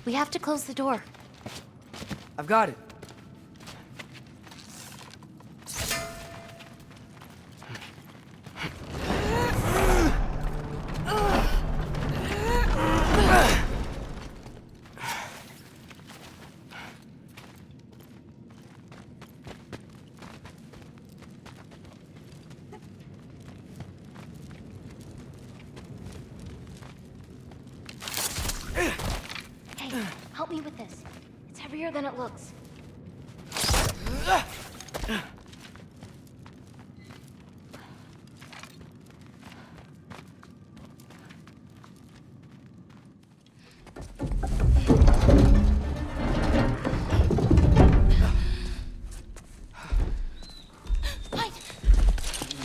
We have to close the door. I've got it. Hey, help me with this. It's heavier than it looks.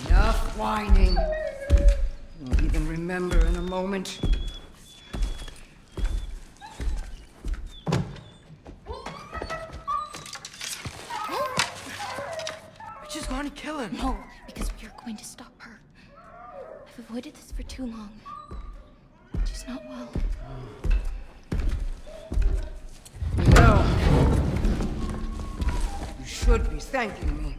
Enough whining. Won't even remember in a moment. We're just going to kill him. No, because we are going to stop her. I've avoided this for too long. She's not well. No. You should be thanking me.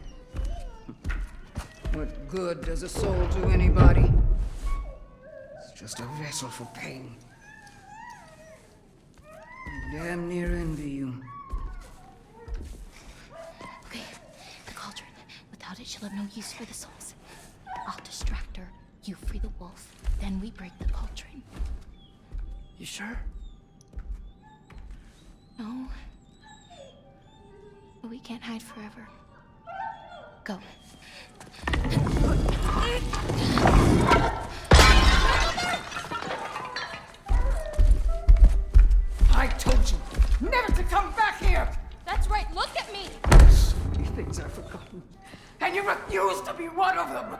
What good does a soul do anybody? It's just a vessel for pain. I damn near envy you. Okay, the cauldron. Without it, she'll have no use for the souls. I'll distract her. You free the wolf. Then we break the cauldron. You sure? No. But we can't hide forever. Go. I told you never to come back here! That's right, look at me! So many things I've forgotten. And you refuse to be one of them!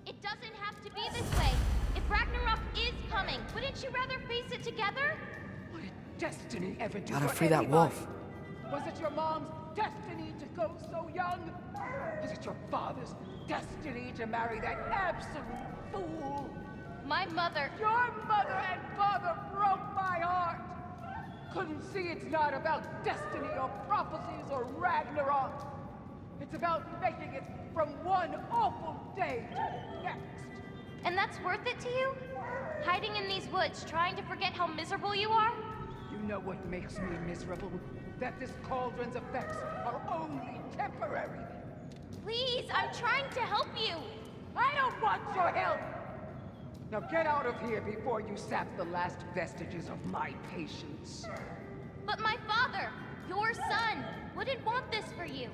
It doesn't have to be this way. If Ragnarok is coming, wouldn't you rather face it together? What did destiny ever do Gotta for free that anybody? wolf. Was it your mom's destiny to go so young? Was it your father's destiny to marry that absolute fool? My mother... Your mother and father broke my heart! Couldn't see it's not about destiny or prophecies or Ragnarok. It's about making it from one awful day to the next. And that's worth it to you? Hiding in these woods, trying to forget how miserable you are? You know what makes me miserable? That this cauldron's effects are only temporary. Please, I'm trying to help you. I don't want your help! Now get out of here before you sap the last vestiges of my patience. But my father, your son, wouldn't want this for you.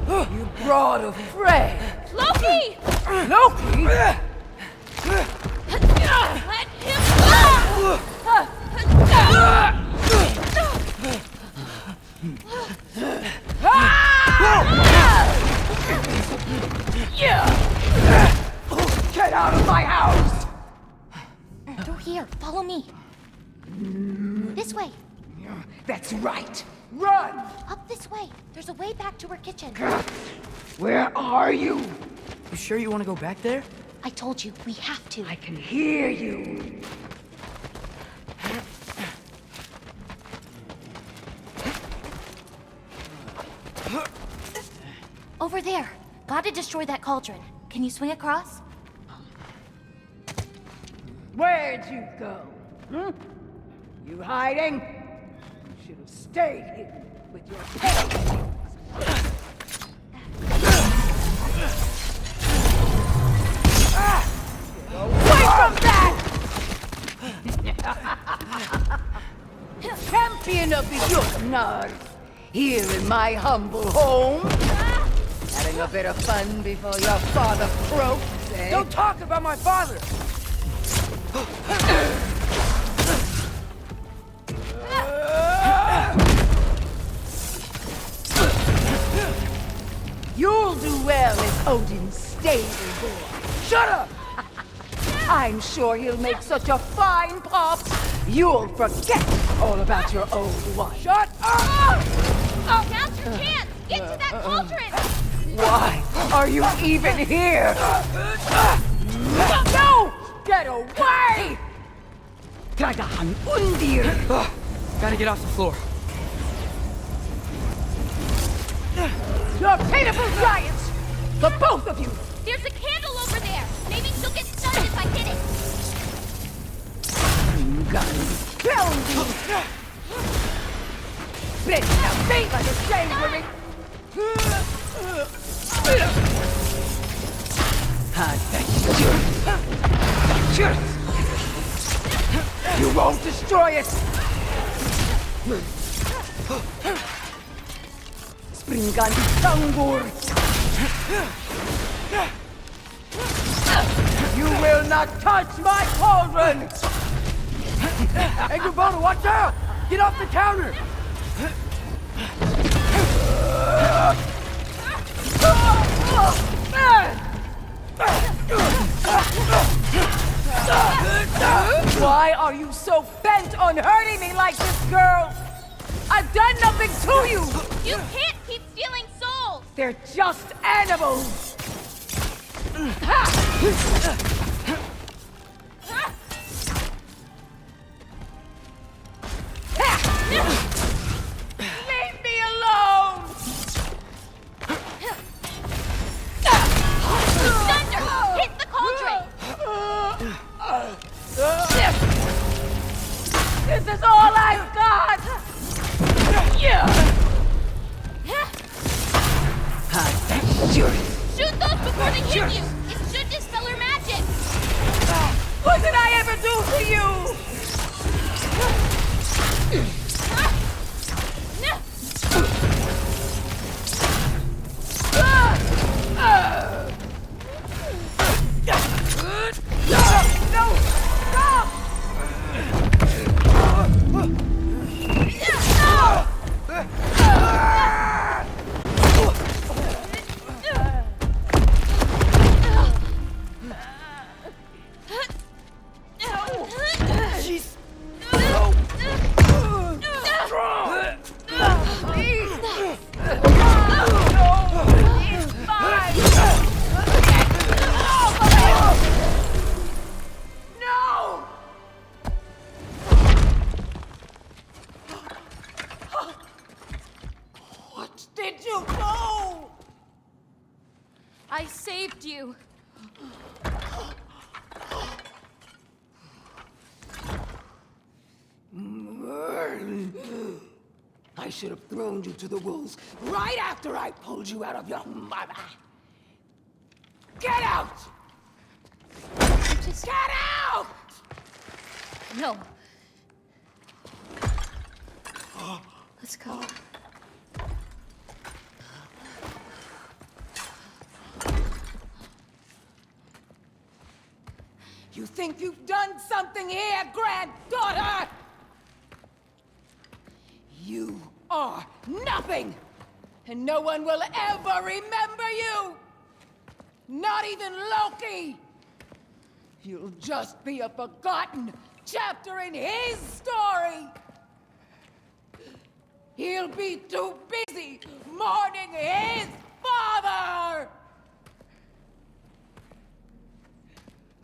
Oh, you brought a prey! Loki! Loki! Let him Get out of my house! Through here. Follow me. This way. That's right! Run! Up this way. There's a way back to her kitchen. Where are you? You sure you want to go back there? I told you, we have to. I can hear you. Over there. Gotta destroy that cauldron. Can you swing across? Where'd you go? You hiding? You should have stayed hidden with your tail. Away from that! Champion of the Jotnar! Here in my humble home? Having a bit of fun before your father croaks, eh? Don't talk about my father! You'll do well as Odin's stable boy. Shut up! I'm sure he'll make such a fine pop, you'll forget all about your old wife. Shut up! Now's your chance! Get to that cauldron! Why are you even here? No! Get away! Dragahan Undir! Gotta get off the floor. You're pitiful giants! The both of you! There's a candle over there! Maybe she'll get stunned if I hit it! Viva the savory! You won't destroy it! Springan Tangur! You will not touch my cauldron! Hey, Gubona, watch out! Get off the counter! Why are you so bent on hurting me like this, girl? I've done nothing to you! You can't keep stealing souls! They're just animals! Leave me alone! Thunder! Hit the cauldron! This is all I've got! Shoot those before they hit you! It should dispel her magic! What did I ever do to you? No! Stop! She's so strong! Please! It's fine! No! What did you do? I saved you. I should have thrown you to the wolves right after I pulled you out of your mama. Get out! Just Get out! no. Let's go. You think you've done something here, granddaughter? You are nothing! And no one will ever remember you! Not even Loki! You'll just be a forgotten chapter in his story! He'll be too busy mourning his father!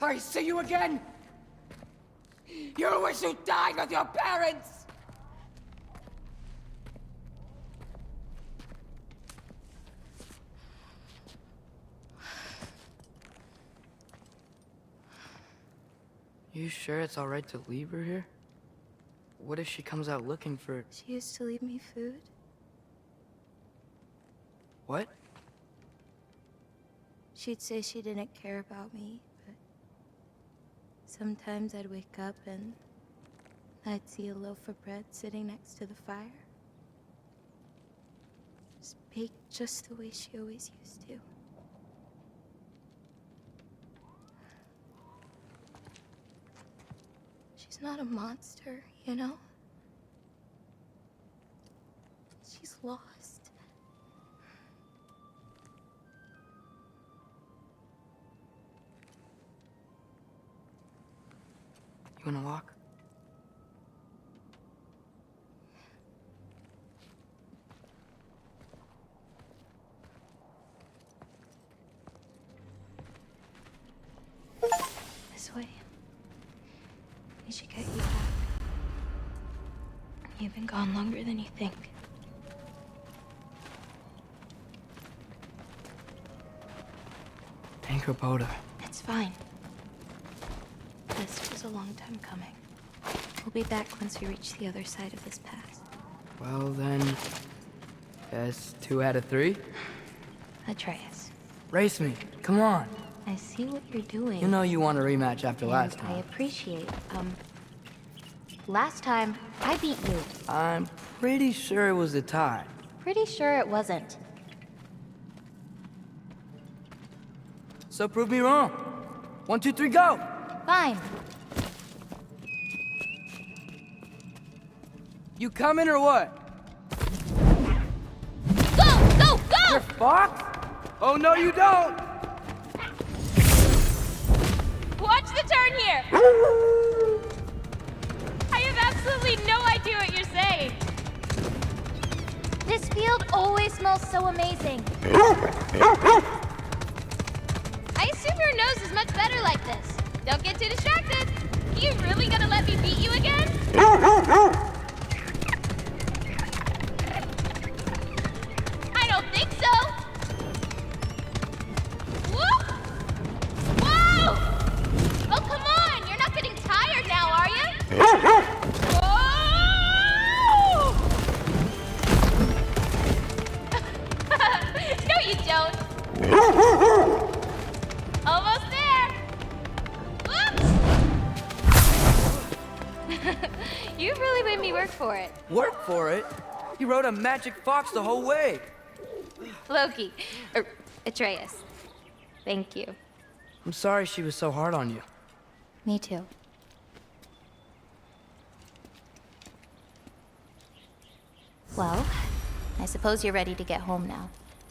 I see you again! You wish you died with your parents! You sure it's alright to leave her here? What if she comes out looking for... She used to leave me food. What? She'd say she didn't care about me, but sometimes I'd wake up and I'd see a loaf of bread sitting next to the fire. bake just the way she always used to. She's not a monster, you know? She's lost. You wanna walk? This way. We should get you back. You've been gone longer than you think. Anchorboda. It's fine. This was a long time coming. We'll be back once we reach the other side of this pass. Well then, guess 2 out of 3? Atreus, Race me, come on. I see what you're doing. You know you want a rematch after and last I time. appreciate, last time, I beat you. I'm pretty sure it was a tie. Pretty sure it wasn't. So prove me wrong. 1, 2, 3, go! Fine. You coming or what? Go! Go! Go! You're fucked? Oh no you don't! Watch the turn here! I have absolutely no idea what you're saying. This field always smells so amazing. I assume your nose is much better like this. Don't get too distracted. You really gonna let me beat you again? I don't think so. Whoop! Whoa! Oh, come on! You're not getting tired now, are you? Whoa! No, you don't. Almost there. Whoops! You really made me work for it. Work for it? You rode a magic fox the whole way. Loki. Atreus. Thank you. I'm sorry she was so hard on you. Me too. Well, I suppose you're ready to get home now.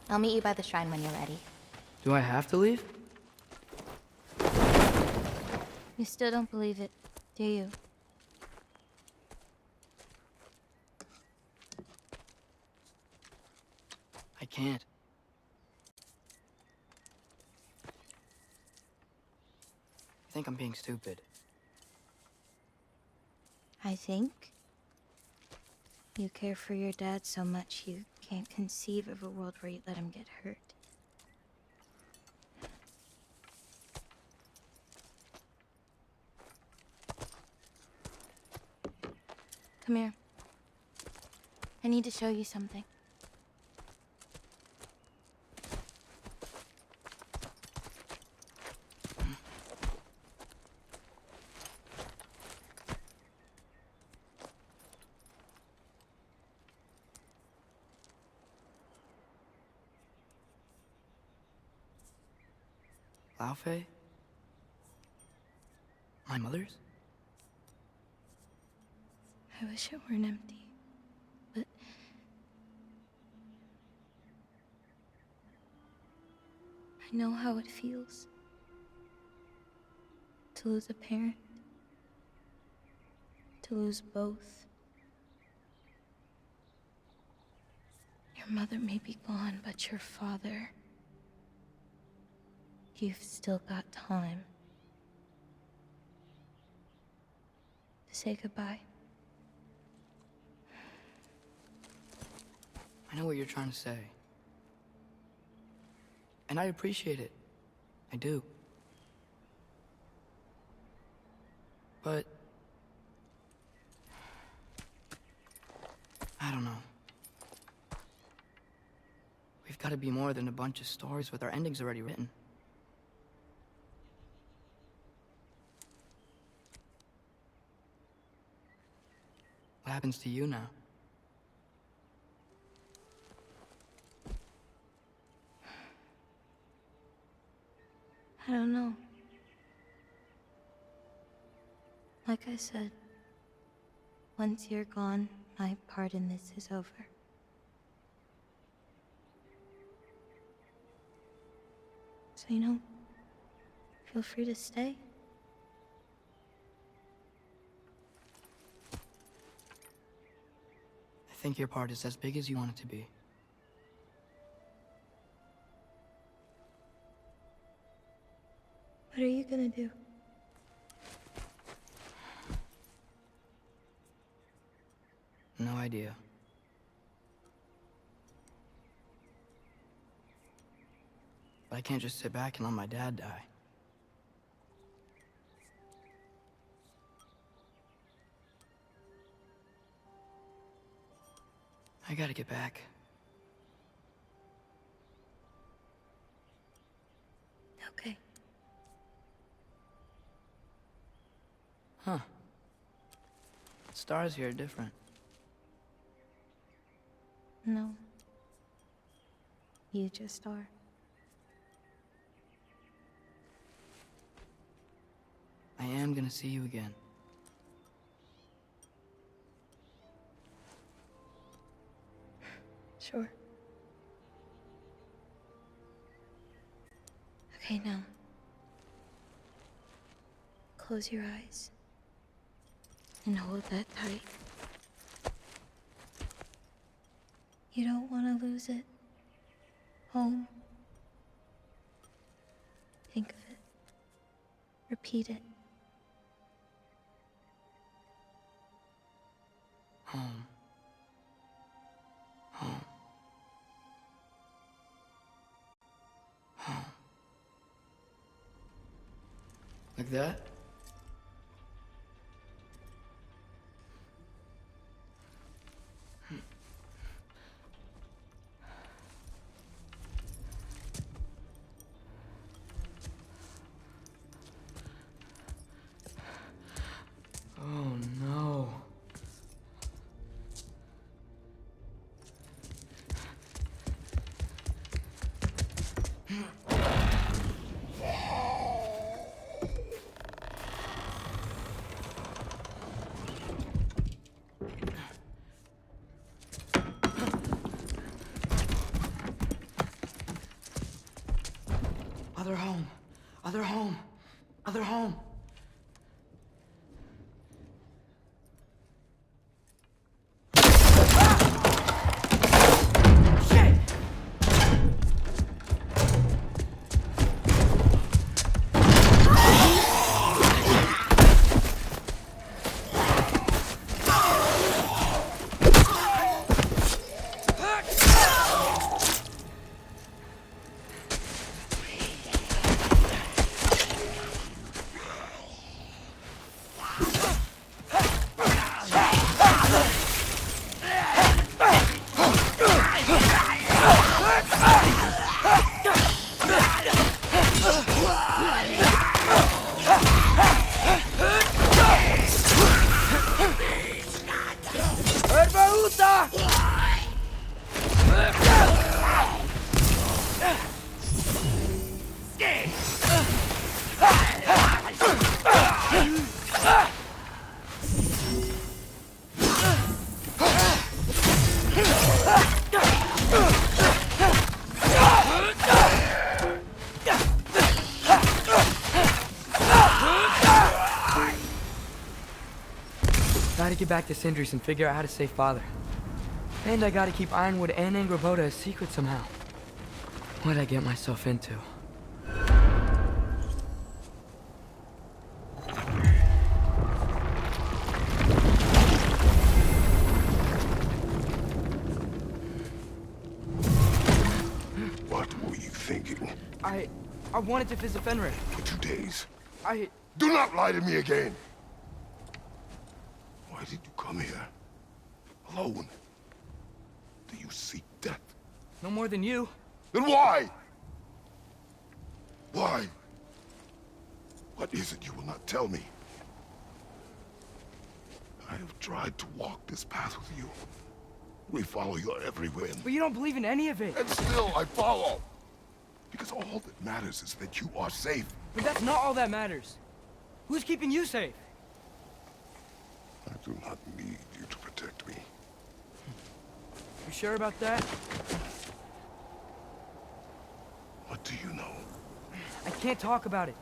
I'll meet you by the shrine when you're ready. Do I have to leave? You still don't believe it, do you? I can't. I think I'm being stupid. I think you care for your dad so much you can't conceive of a world where you let him get hurt. Come here. I need to show you something. Laufey? My mother's? I wish it weren't empty, but I know how it feels to lose a parent, to lose both. Your mother may be gone, but your father, you've still got time to say goodbye. I know what you're trying to say. And I appreciate it. I do. But I don't know. We've got to be more than a bunch of stories with our endings already written. What happens to you now? I don't know. Like I said, once you're gone, my part in this is over. So, feel free to stay. I think your part is as big as you want it to be. What are you gonna do? No idea. But I can't just sit back and let my dad die. I gotta get back. Okay. Huh. Stars here are different. No. You just are. I am gonna see you again. Sure. Okay, now. Close your eyes. And hold that tight. You don't want to lose it. Home. Think of it. Repeat it. Home. Home. Home. Like that? Oh no. Other home. Other home. Other home. Gotta get back to Sindri's and figure out how to save Father. And I gotta keep Ironwood and Angrboda a secret somehow. What'd I get myself into? What were you thinking? I wanted to visit Fenrir. For 2 days. Do not lie to me again! Why did you come here? Alone? Do you seek death? No more than you. Then why? Why? What is it you will not tell me? I have tried to walk this path with you. We follow your every whim. But you don't believe in any of it. And still I follow. Because all that matters is that you are safe. But that's not all that matters. Who's keeping you safe? I do not need you to protect me. You sure about that? What do you know? I can't talk about it.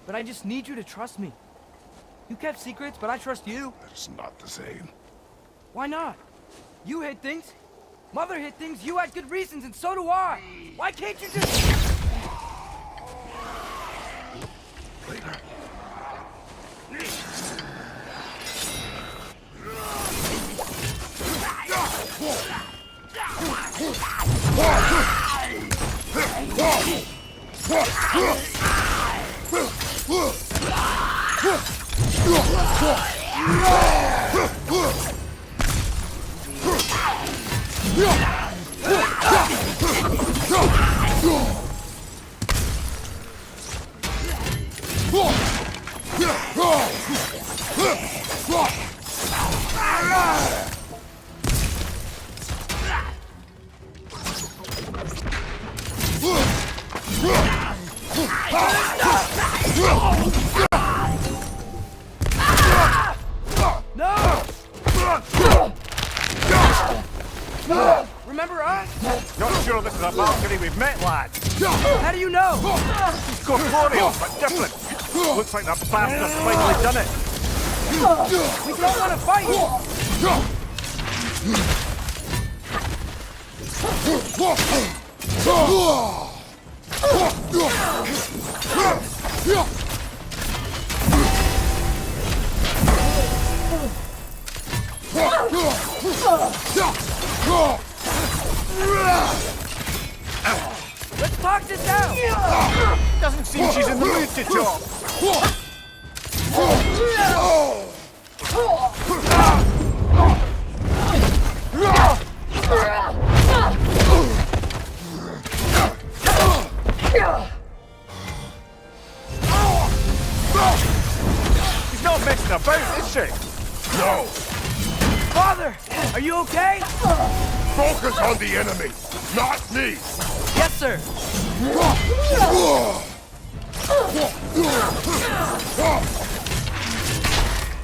But I just need you to trust me. You kept secrets, but I trust you. That is not the same. Why not? You hid things. Mother hid things. You had good reasons, and so do I. Why can't you just... Later. Remember us? Not sure this is a balcony we've met, lad. How do you know? Corporeal, but different. Looks like the bastard's finally done it. We don't want to fight! Let's talk this out! Doesn't seem she's in the mood to talk. She's not messing about, is she? No! Father! Are you okay? Focus on the enemy, not me! Yes, sir!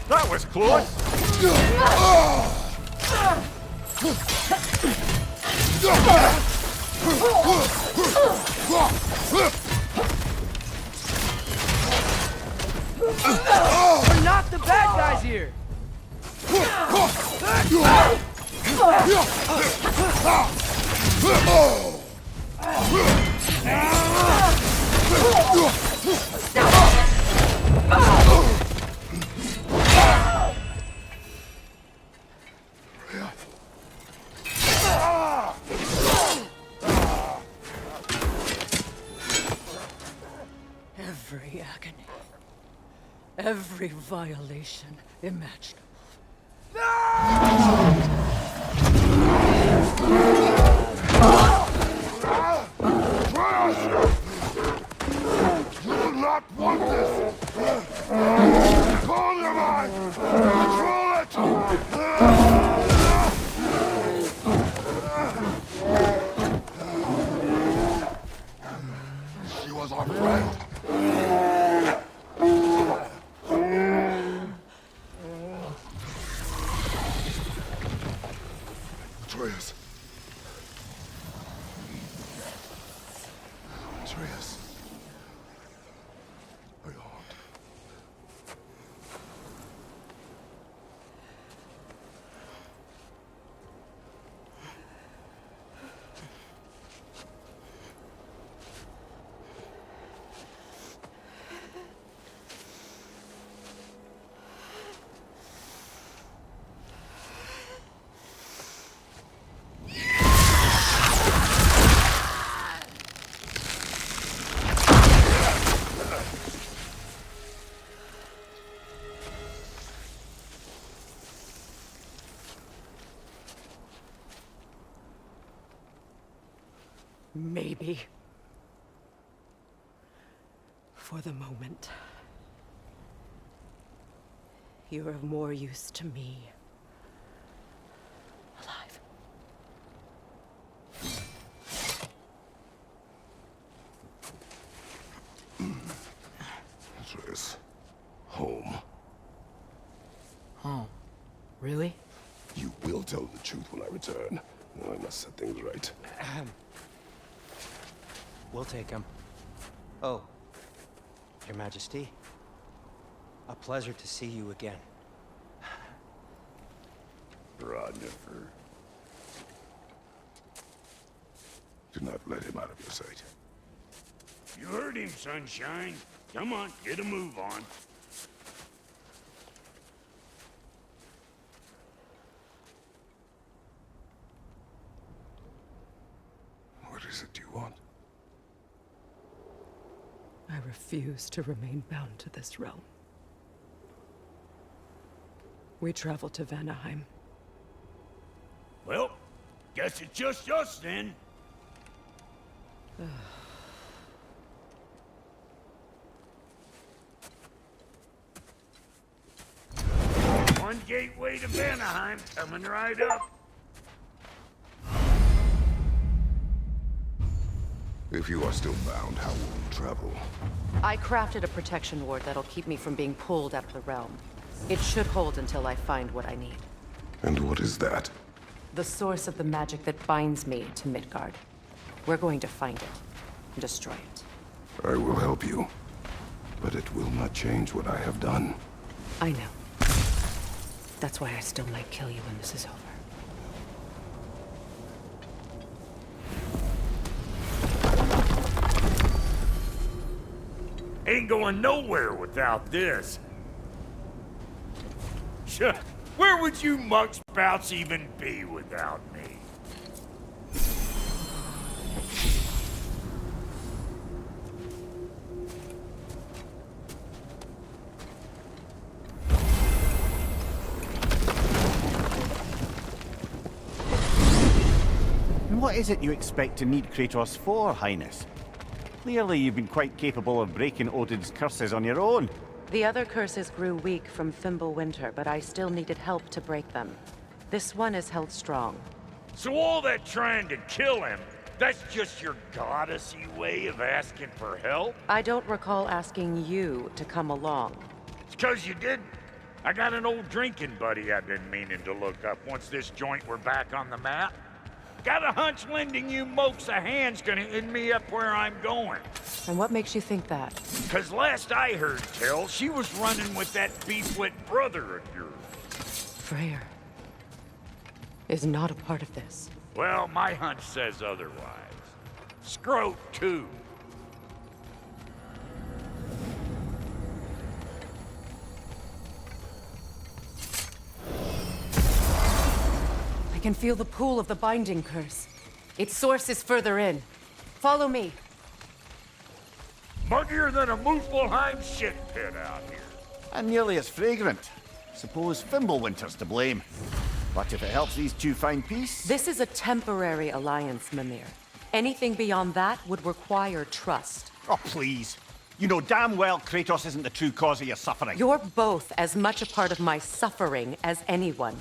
That was close. We're not the bad guys here! Every agony, every violation imaginable. You will not want this! Control your mind! Control it! She was our friend. Atreus. Atreus. My heart. Maybe. For the moment. You're of more use to me. Alive. this home. Oh, really? You will tell the truth when I return. I must set things right. We'll take him. Oh, Your Majesty. A pleasure to see you again. Ragnarök. Do not let him out of your sight. You heard him, Sunshine. Come on, get a move on. What is it you want? I refuse to remain bound to this realm. We travel to Vanaheim. Well, guess it's just us then. One gateway to Vanaheim coming right up. If you are still bound, how will you travel? I crafted a protection ward that'll keep me from being pulled out of the realm. It should hold until I find what I need. And what is that? The source of the magic that binds me to Midgard. We're going to find it and destroy it. I will help you. But it will not change what I have done. I know. That's why I still might kill you when this is over. Ain't going nowhere without this. Sure, where would you muckspouts even be without me? And what is it you expect to need Kratos for, Highness? Clearly you've been quite capable of breaking Odin's curses on your own. The other curses grew weak from Fimbulwinter, but I still needed help to break them. This one is held strong. So all that trying to kill him, that's just your goddessy way of asking for help? I don't recall asking you to come along. It's 'cause you didn't. I got an old drinking buddy I've been meaning to look up once this joint were back on the map. Got a hunch lending you mokes a hand's gonna end me up where I'm going. And what makes you think that? 'Cause last I heard tell, she was running with that beefwit brother of yours. Freyr is not a part of this. Well, my hunch says otherwise. Scroat, too. I can feel the pull of the binding curse. Its source is further in. Follow me. Muggier than a Muspelheim shit pit out here. And nearly as fragrant. Suppose Fimbulwinter's to blame. But if it helps these two find peace... This is a temporary alliance, Mimir. Anything beyond that would require trust. Oh, please. You know damn well Kratos isn't the true cause of your suffering. You're both as much a part of my suffering as anyone.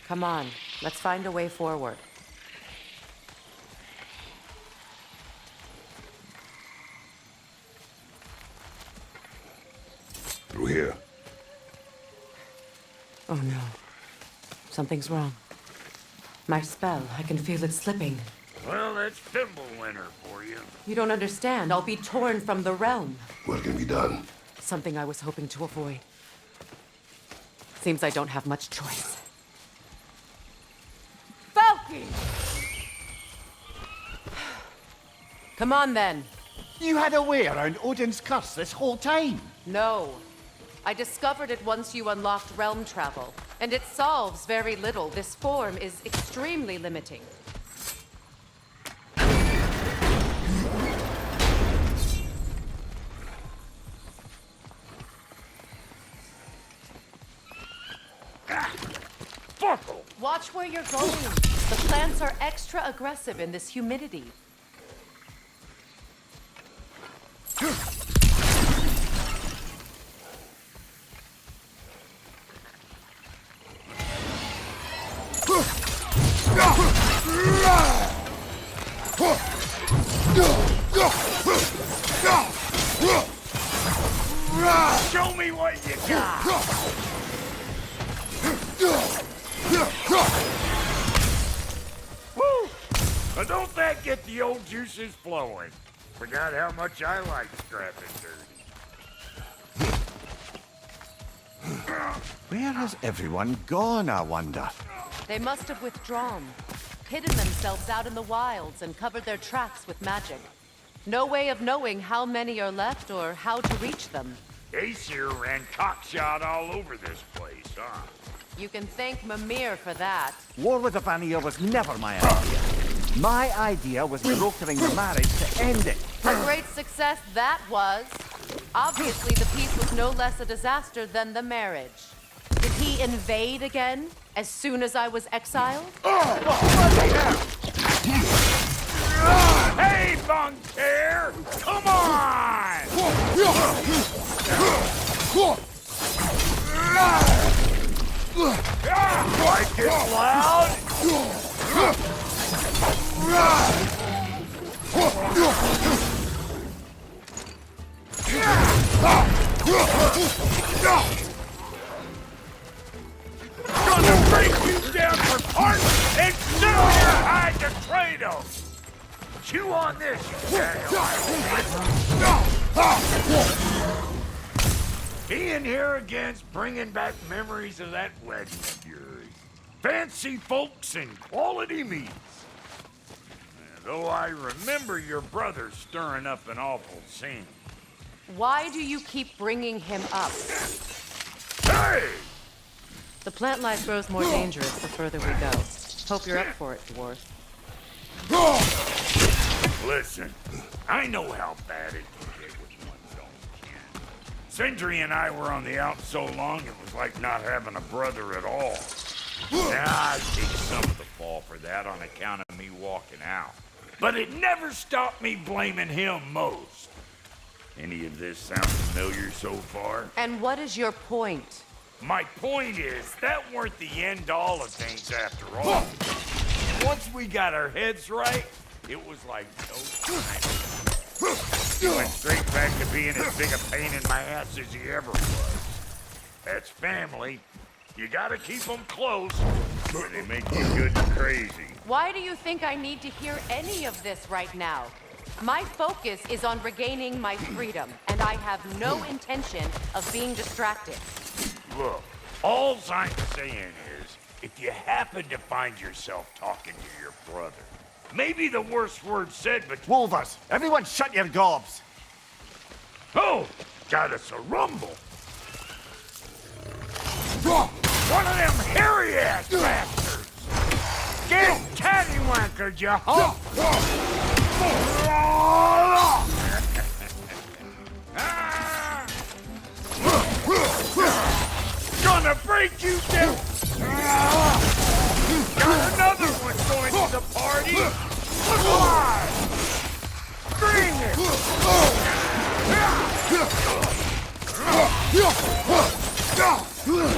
Come on, let's find a way forward. Through here. Oh no. Something's wrong. My spell, I can feel it slipping. Well, that's Fimbulwinter for you. You don't understand. I'll be torn from the realm. What can be done? Something I was hoping to avoid. Seems I don't have much choice. Falky! Come on, then. You had a way around Odin's curse this whole time. No. I discovered it once you unlocked realm travel, and it solves very little. This form is extremely limiting. Watch where you're going. The plants are extra aggressive in this humidity. Show me what you got! Woo! Now don't that get the old juices flowing? Forgot how much I like scrapping dirty. Where has everyone gone, I wonder? They must have withdrawn, hidden themselves out in the wilds and covered their tracks with magic. No way of knowing how many are left or how to reach them. Aesir ran cockshot all over this place, huh? You can thank Mimir for that. War with the Vanir was never my idea. My idea was brokering the marriage to end it. A great success that was. Obviously, the peace was no less a disaster than the marriage. Did he invade again, as soon as I was exiled? Hey, Bunker! Come on! Like it loud? Gonna break you down for parts and sell your hide to Kratos! Chew on this, you Being here again's bringing back memories of that wedding of yours. Fancy folks and quality meats. Though I remember your brother stirring up an awful scene. Why do you keep bringing him up? Hey! The plant life grows more dangerous the further we go. Hope you're up for it, dwarf. Listen, I know how bad it can get with one's own kin. Sindri and I were on the out so long, it was like not having a brother at all. Now, I take some of the fall for that on account of me walking out. But it never stopped me blaming him most. Any of this sound familiar so far? And what is your point? My point is, that weren't the end-all of things after all. Once we got our heads right, it was like no time. He went straight back to being as big a pain in my ass as he ever was. That's family. You gotta keep them close, or they make you good and crazy. Why do you think I need to hear any of this right now? My focus is on regaining my freedom, and I have no intention of being distracted. Look, all I'm saying is, if you happen to find yourself talking to your brother, maybe the worst word said, but... Wolvers, everyone shut your gobs! Oh, got us a rumble. One of them hairy-ass bastards! Get cattywankered, you hump! Gonna break you down! Got another one going to the party! Come on! Bring it!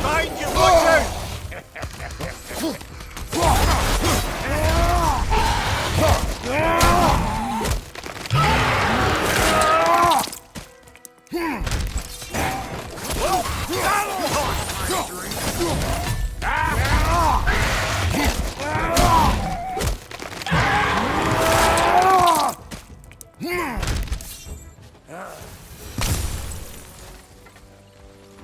Mind you, butcher!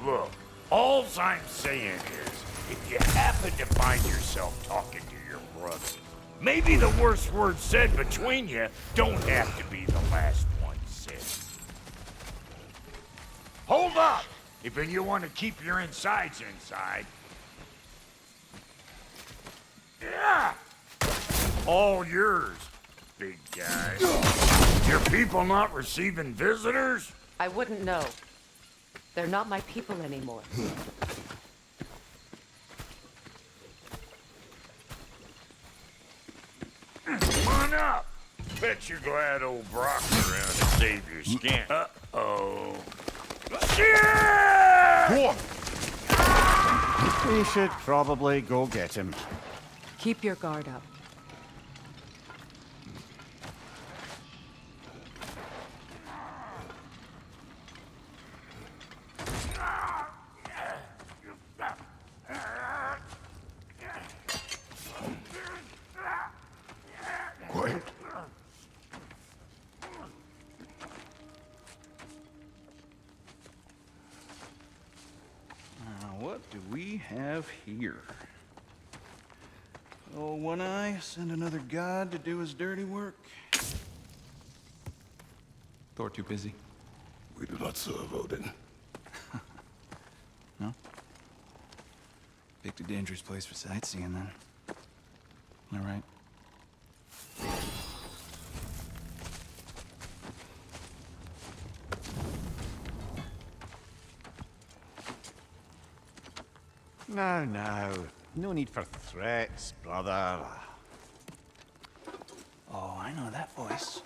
Look, all I'm saying is, if you happen to find yourself talking to your brother, maybe the worst word said between you don't have to be the last one said. Hold up! If you want to keep your insides inside. Yeah! All yours, big guy. Your people not receiving visitors? I wouldn't know. They're not my people anymore. Come on up. Bet you're glad old Brock's around to save your skin. Uh-oh. Shit! We should probably go get him. Keep your guard up. have here? Oh, One Eye, send another god to do his dirty work. Thor too busy? We do not serve Odin. No? Picked a dangerous place for sightseeing, then. All right. Now, now. No need for threats, brother. Oh, I know that voice.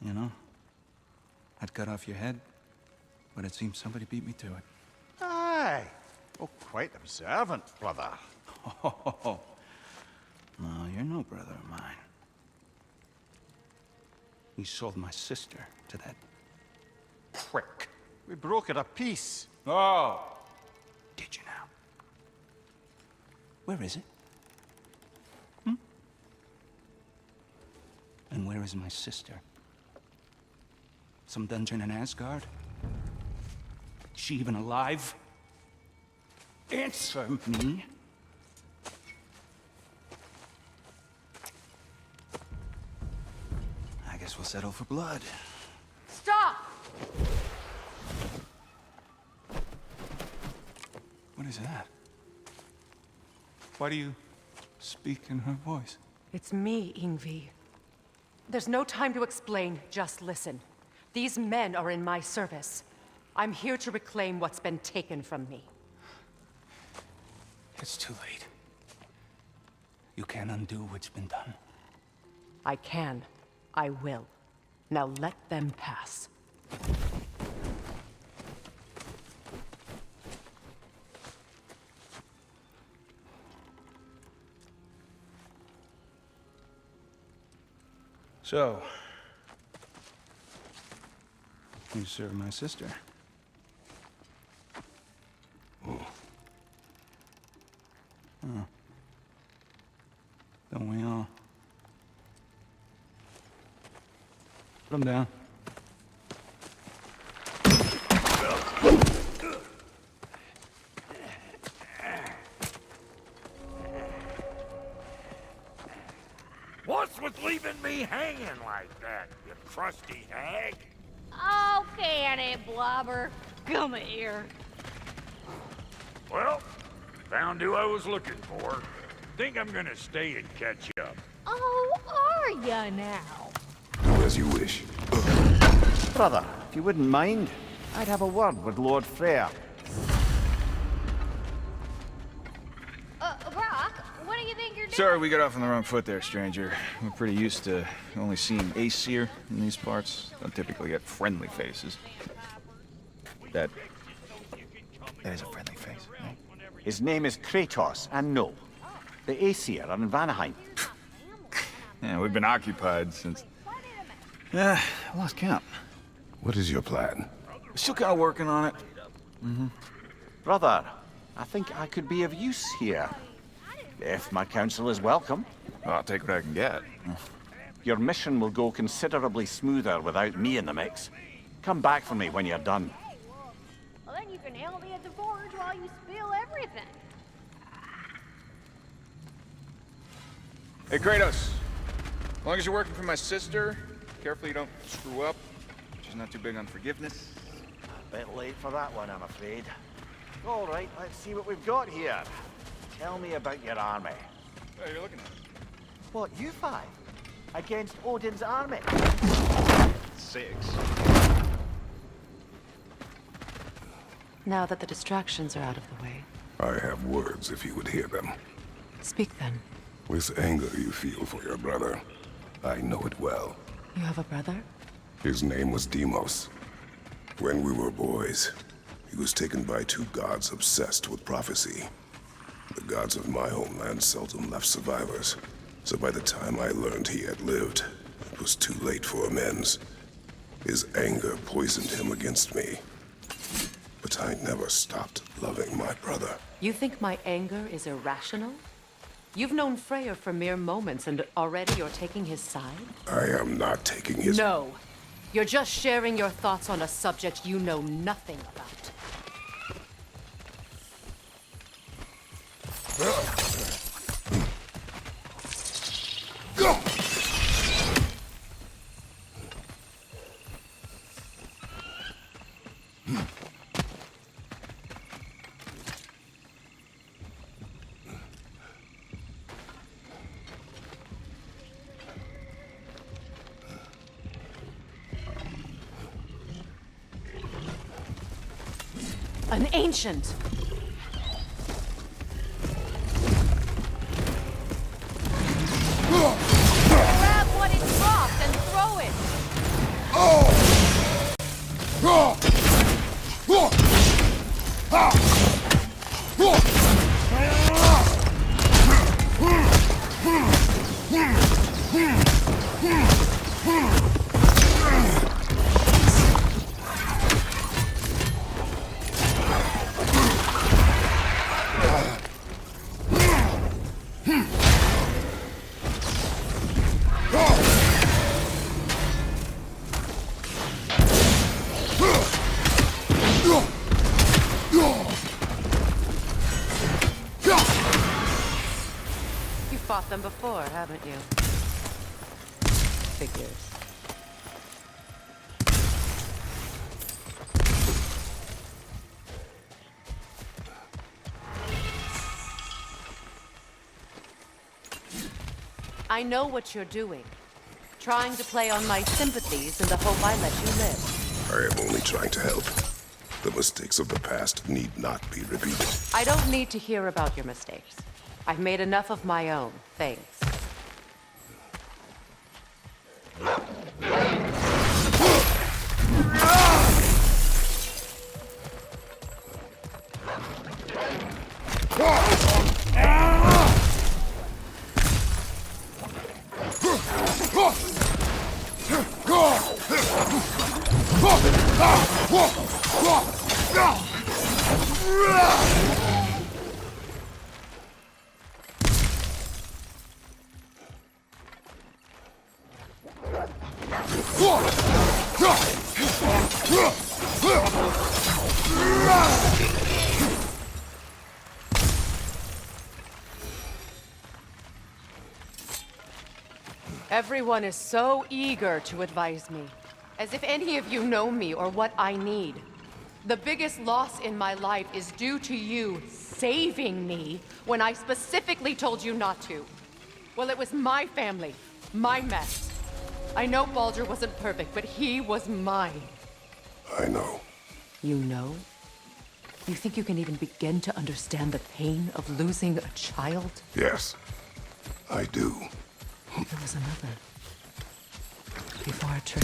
You know, I'd cut off your head, but it seems somebody beat me to it. Aye. Oh, quite observant, brother. Oh, no, you're no brother of mine. You sold my sister to that prick. We broke it a piece. Oh! Did you now? Where is it? And where is my sister? Some dungeon in Asgard? Is she even alive? Answer me! I guess we'll settle for blood. Stop! What is that? Why do you speak in her voice? It's me, Ingvi. There's no time to explain, just listen. These men are in my service. I'm here to reclaim what's been taken from me. It's too late. You can't undo what's been done. I can. I will. Now let them pass. So, you serve my sister. Oh. Huh. Don't we all? Put him down. What's with leaving me hanging like that, you crusty hag? Oh, can it, Blobber? Come here. Well, found who I was looking for. Think I'm gonna stay and catch up. Oh, are ya now? Do as you wish. Brother, if you wouldn't mind, I'd have a word with Lord Freyr. Brock, what do you think you're doing? Sorry, we got off on the wrong foot there, stranger. We're pretty used to only seeing Aesir in these parts. Don't typically get friendly faces. That is a friendly face, right? His name is Kratos, and no, the Aesir are in Vanaheim. Yeah, we've been occupied since... Yeah, I lost count. What is your plan? We're still kind of working on it. Brother, I think I could be of use here. If my counsel is welcome. Well, I'll take what I can get. Your mission will go considerably smoother without me in the mix. Come back for me when you're done. Well, then you can help me at the forge while you spill everything. Hey, Kratos. As long as you're working for my sister, careful you don't screw up. She's not too big on forgiveness. Bit late for that one, I'm afraid. All right, let's see what we've got here. Tell me about your army. Oh, you're looking at it. What, you five? Against Odin's army? 6. Now that the distractions are out of the way, I have words if you would hear them. speak then. With anger you feel for your brother. I know it well. You have a brother? His name was Deimos. When we were boys, he was taken by 2 gods obsessed with prophecy. The gods of my homeland seldom left survivors, so by the time I learned he had lived, it was too late for amends. His anger poisoned him against me. But I never stopped loving my brother. You think my anger is irrational? You've known Freyr for mere moments, and already you're taking his side? I am not taking his... No. You're just sharing your thoughts on a subject you know nothing about. An ancient! Grab what it dropped and throw it! You fought them before, haven't you? Figures. I know what you're doing. Trying to play on my sympathies in the hope I let you live. I am only trying to help. The mistakes of the past need not be repeated. I don't need to hear about your mistakes. I've made enough of my own, thanks. Everyone is so eager to advise me, as if any of you know me or what I need. The biggest loss in my life is due to you saving me when I specifically told you not to. Well, it was my family, my mess. I know Baldur wasn't perfect, but he was mine. I know. You know? You think you can even begin to understand the pain of losing a child? Yes, I do. There was another. Before our trip.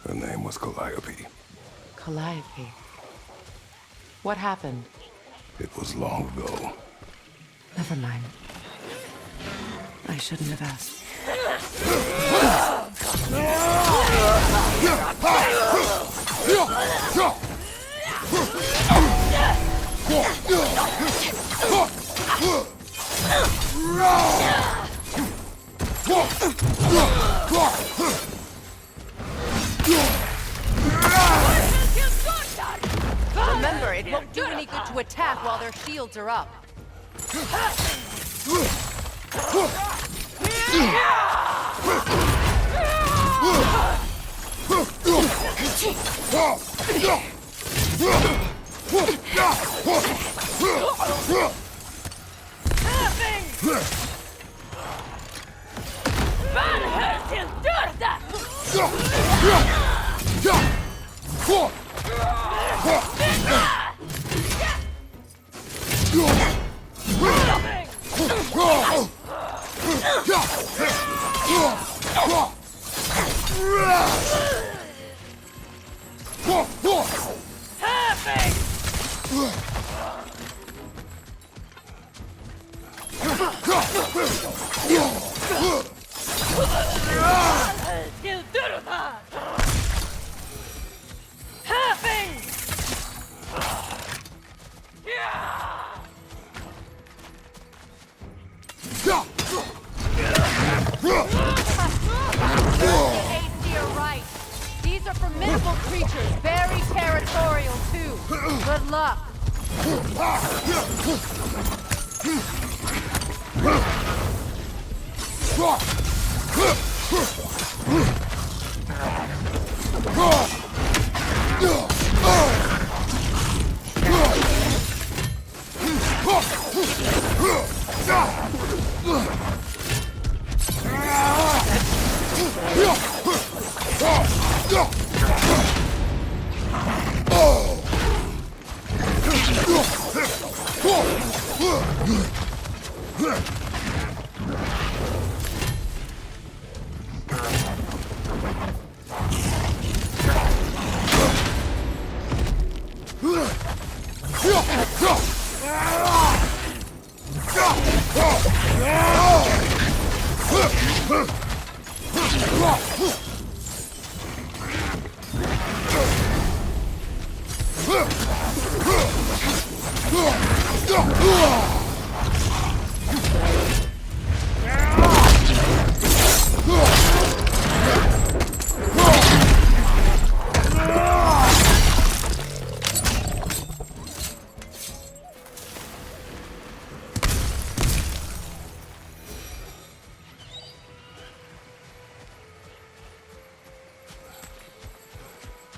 Her name was Calliope. Calliope. What happened? It was long ago. Never mind. I shouldn't have asked. Remember, it won't do any good to attack while their shields are up. Right. These are formidable creatures, very territorial too. Good luck.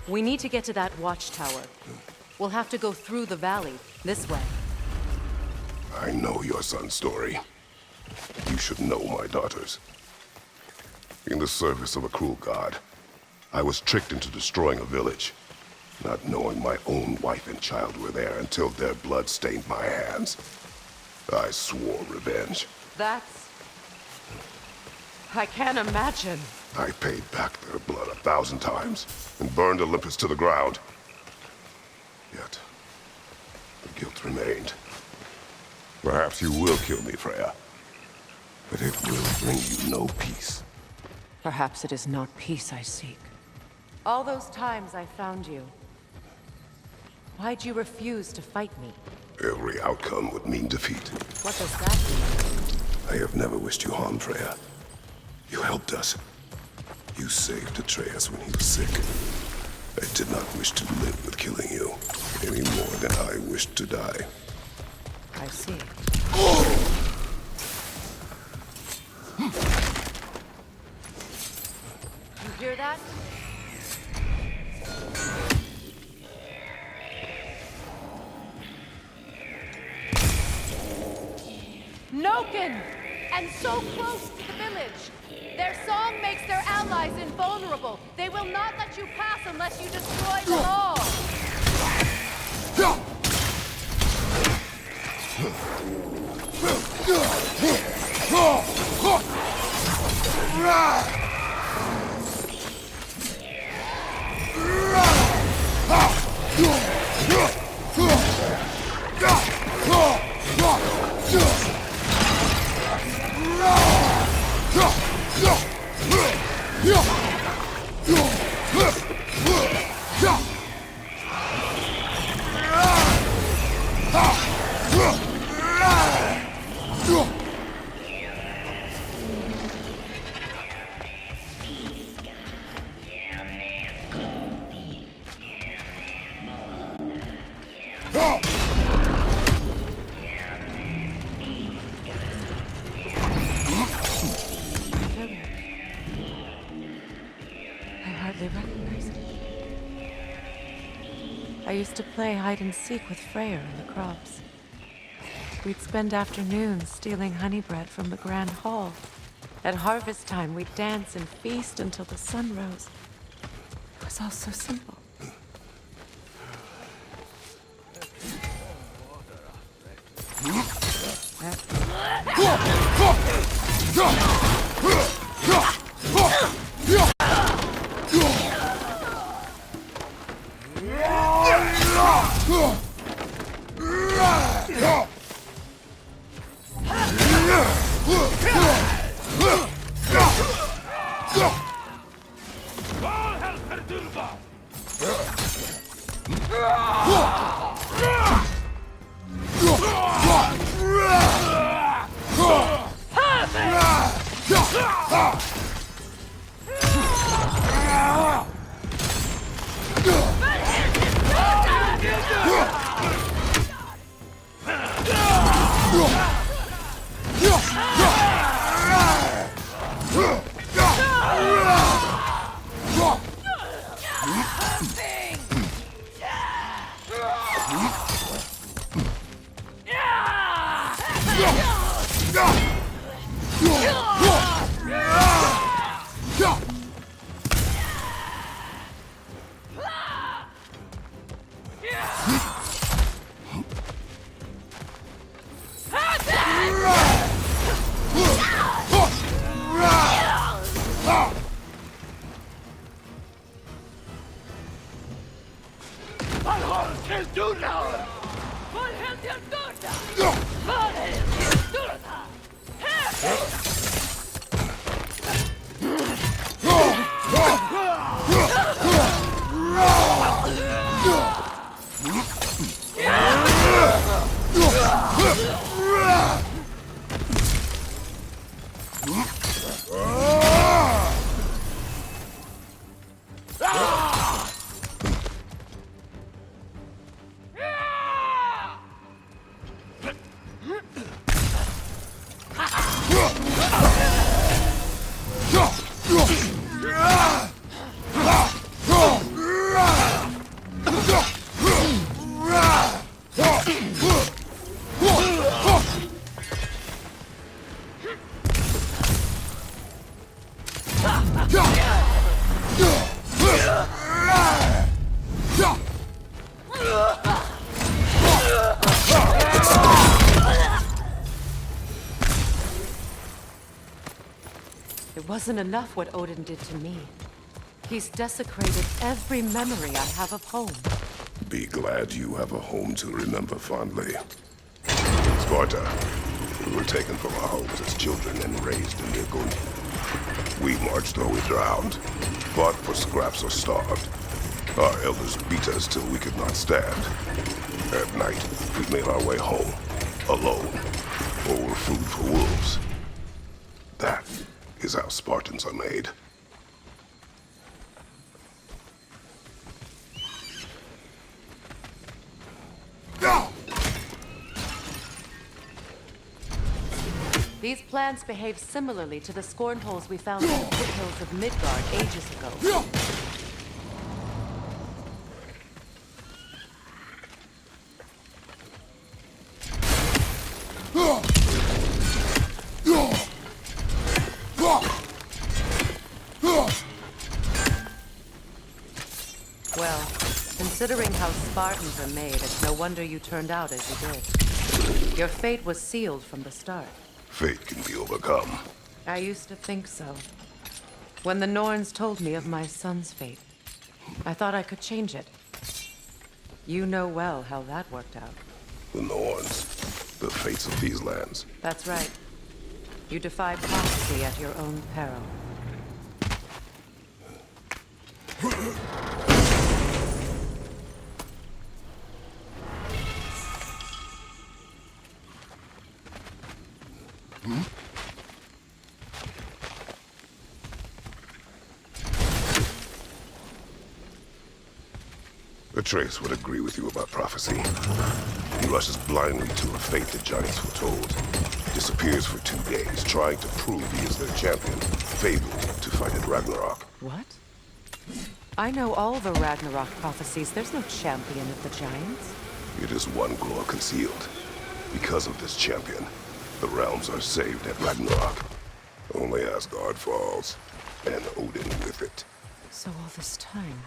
We need to get to that watchtower. We'll have to go through the valley, this way. I know your son's story. You should know my daughter's. In the service of a cruel god, I was tricked into destroying a village, not knowing my own wife and child were there until their blood stained my hands. I swore revenge. That's... I can't imagine. I paid back their blood 1,000 times and burned Olympus to the ground. Yet, the guilt remained. Perhaps you will kill me, Freya, but it will bring you no peace. Perhaps it is not peace I seek. All those times I found you, why'd you refuse to fight me? Every outcome would mean defeat. What does that mean? I have never wished you harm, Freya. You helped us. You saved Atreus when he was sick. I did not wish to live with killing you, any more than I wished to die. I see. You hear that? Noken! And so close to the village! Their song makes their allies invulnerable. They will not let you pass unless you destroy them all! I used to play hide and seek with Freyr in the crops. We'd spend afternoons stealing honey bread from the grand hall. At harvest time, we'd dance and feast until the sun rose. It was all so simple. It wasn't enough what Odin did to me. He's desecrated every memory I have of home. Be glad you have a home to remember fondly. Sparta, we were taken from our homes as children and raised in Nirgun. We marched or we drowned, fought for scraps or starved. Our elders beat us till we could not stand. At night, we made our way home, alone, or were food for wolves. That is how Spartans are made. These plants behave similarly to the scorn holes we found in the foothills of Midgard ages ago. Well, considering how Spartans are made, it's no wonder you turned out as you did. Your fate was sealed from the start. Fate can be overcome. I used to think so. When the Norns told me of my son's fate, I thought I could change it. You know well how that worked out. The Norns, the fates of these lands. That's right. You defied prophecy at your own peril. Atreus would agree with you about prophecy. He rushes blindly to a fate the giants foretold. Disappears for 2 days, trying to prove he is their champion, fabled to fight at Ragnarok. What? I know all the Ragnarok prophecies. There's no champion of the giants. It is one glow concealed. Because of this champion, the realms are saved at Ragnarok. Only Asgard falls, and Odin with it. So all this time,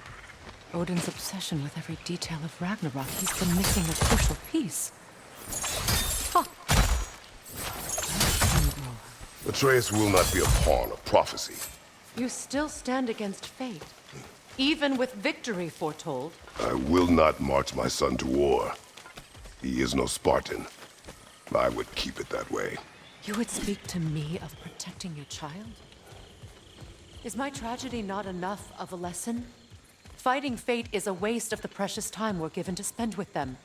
Odin's obsession with every detail of Ragnarok, he's been missing a crucial piece. Huh. Atreus will not be a pawn of prophecy. You still stand against fate, even with victory foretold. I will not march my son to war. He is no Spartan. I would keep it that way. You would speak to me of protecting your child? Is my tragedy not enough of a lesson? Fighting fate is a waste of the precious time we're given to spend with them.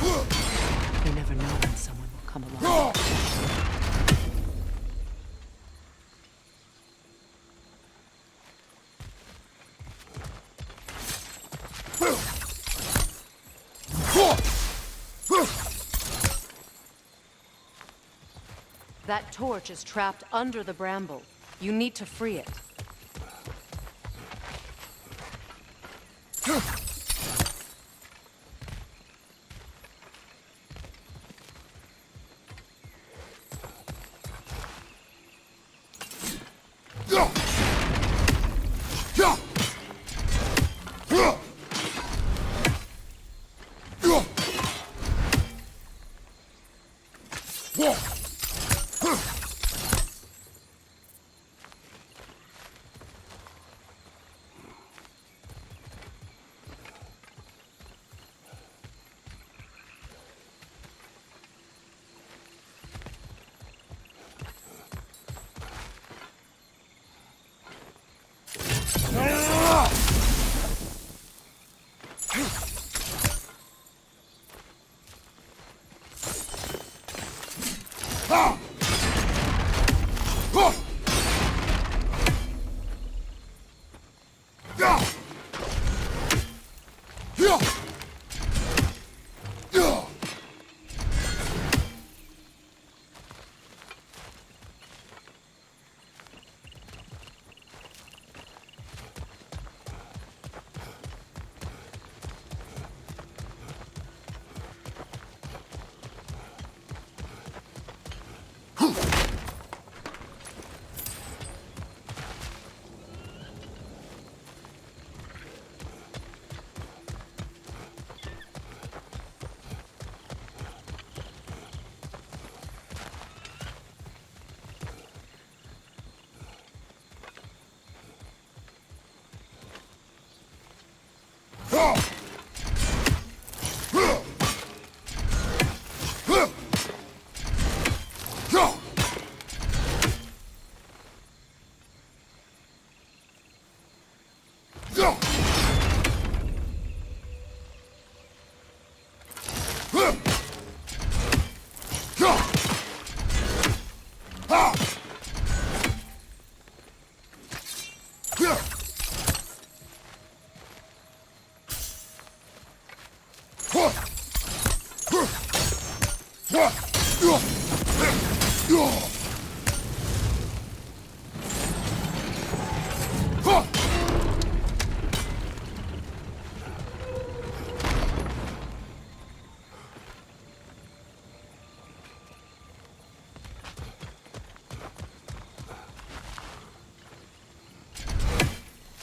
You never know when someone will come along. That torch is trapped under the bramble. You need to free it.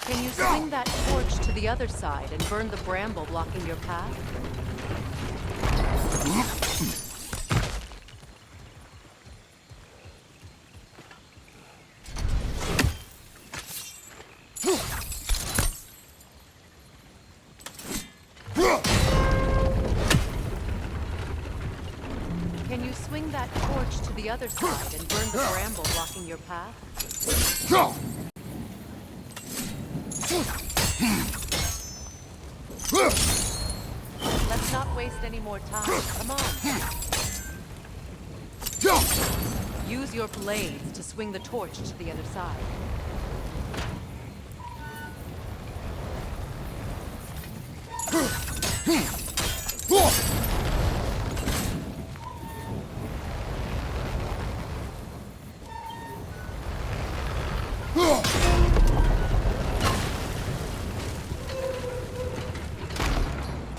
Can you swing that torch to the other side and burn the bramble blocking your path? Can you swing that torch to the other side and burn the bramble blocking your path? Let's not waste any more time. Come on. Use your blades to swing the torch to the other side.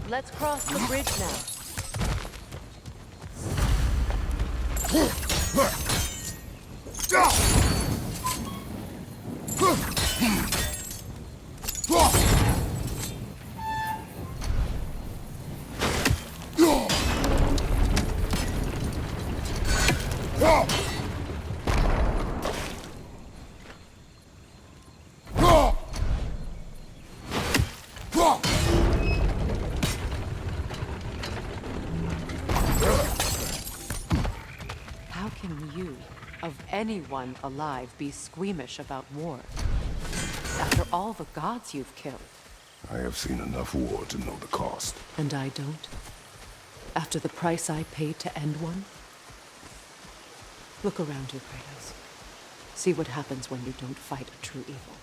Let's cross the bridge now. How can you, of anyone alive, be squeamish about war? After all the gods you've killed. I have seen enough war to know the cost. And I don't? After the price I paid to end one? Look around you, Kratos. See what happens when you don't fight a true evil.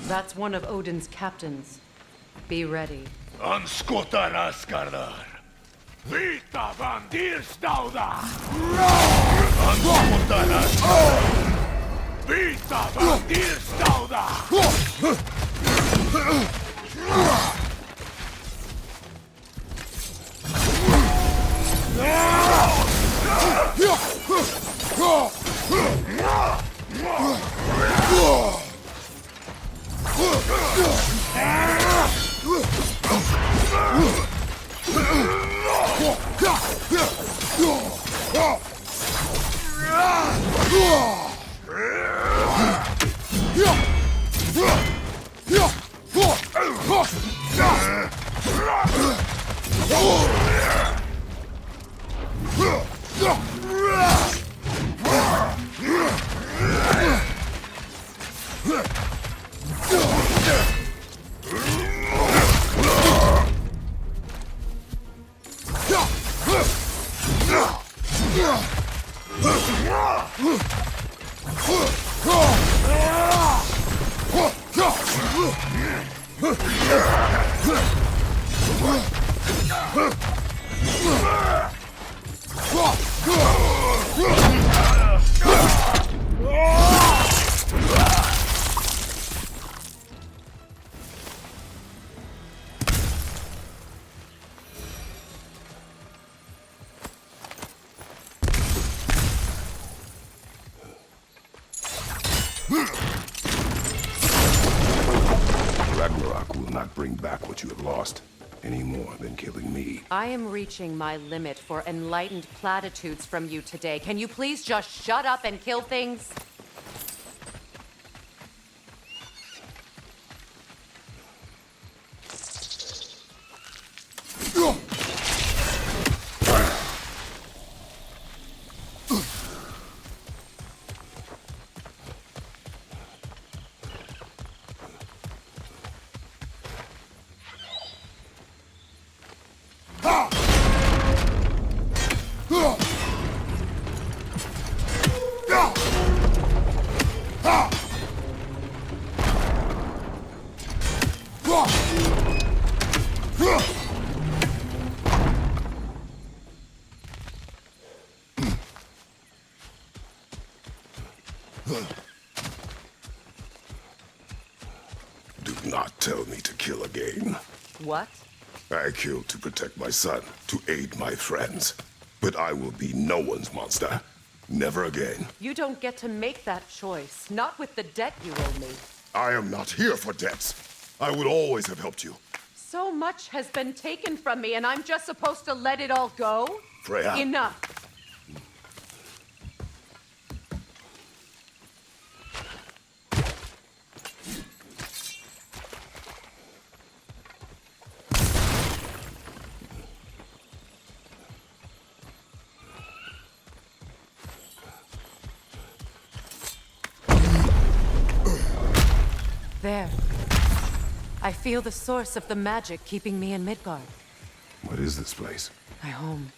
That's one of Odin's captains. Be ready. Anskutan askardar. Vita bandirstauda. Anskutan askardar. Vita bandirstauda. Ragnarok will not bring back what you have lost, any more than killing me. I am reaching my limit for enlightened platitudes from you today. Can you please just shut up and kill things? Do not tell me to kill again. What? I killed to protect my son, to aid my friends. But I will be no one's monster. Never again. You don't get to make that choice. Not with the debt you owe me. I am not here for debts. I would always have helped you. So much has been taken from me, and I'm just supposed to let it all go? Freya. Enough. There. I feel the source of the magic keeping me in Midgard. What is this place? My home.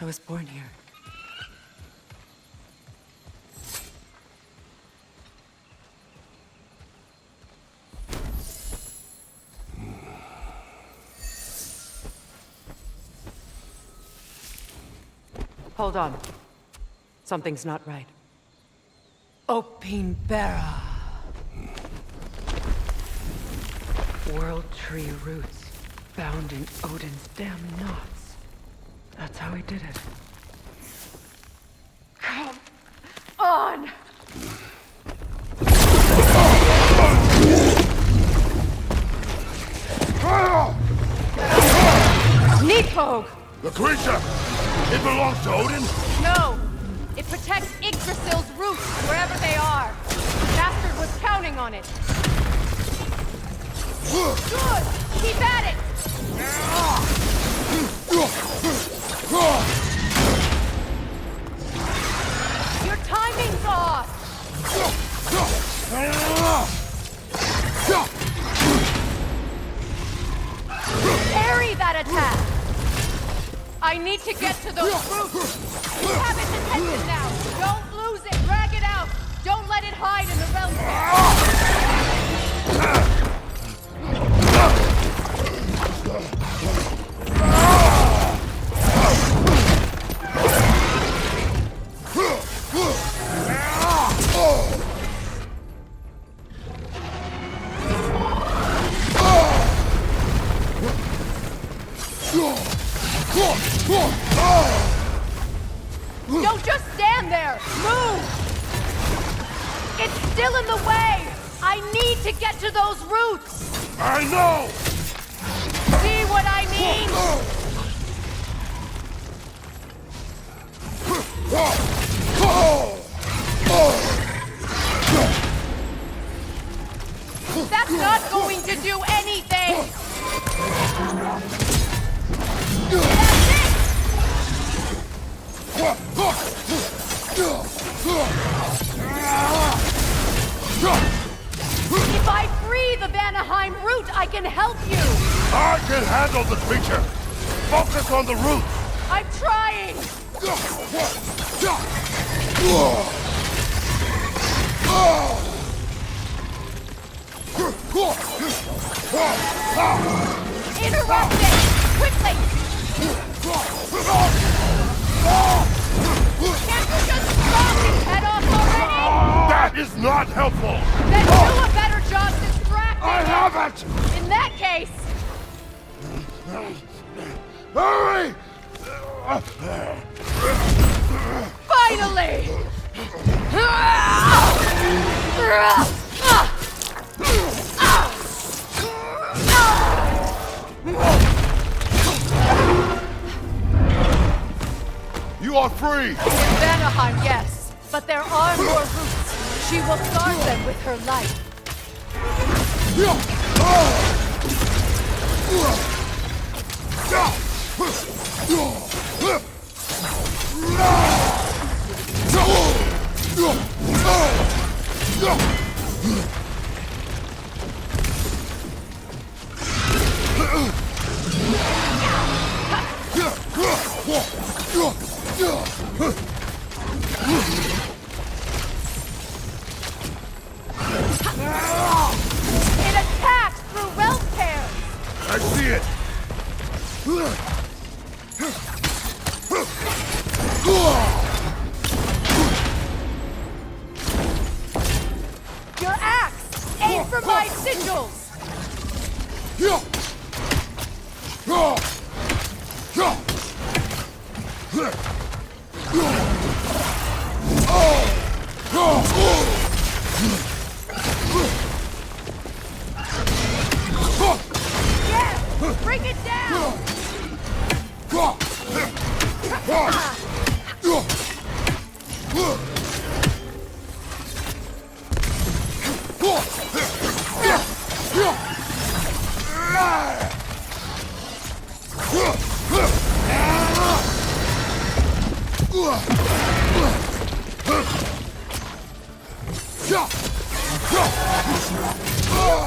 I was born here. Hold on. Something's not right. Opinbera. World tree roots bound in Odin's damn knots. That's how he did it. Come on! Nidhogg! The creature! It belongs to Odin? No! It protects Yggdrasil's roots, wherever they are. The bastard was counting on it. Good! Keep at it! Your timing's off! Parry that attack! I need to get to those roots! We have its attention now! Don't lose it! Drag it out! Don't let it hide in the realm there! Don't just stand there! Move! It's still in the way! I need to get to those roots! I know! See what I mean? That's not going to do anything! If I free the Vanaheim root, I can help you! I can handle the creature! Focus on the root! I'm trying! Interrupt it! Quickly! Can't you just chop his head off already? That is not helpful! Then do a better job distracting I him. haven't! In that case... Hurry! Finally! You are free! In Vanaheim, yes. But there are more roots. She will guard them with her life. It attacks through realm tears! I see it! Your axe! Aim for my sigils! Yes! Bring it down!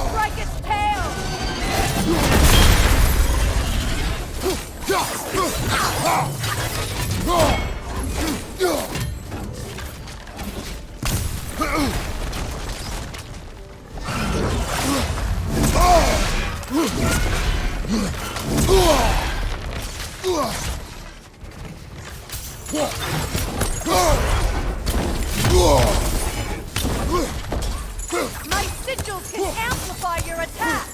Strike its tail! My sigils can amplify your attack!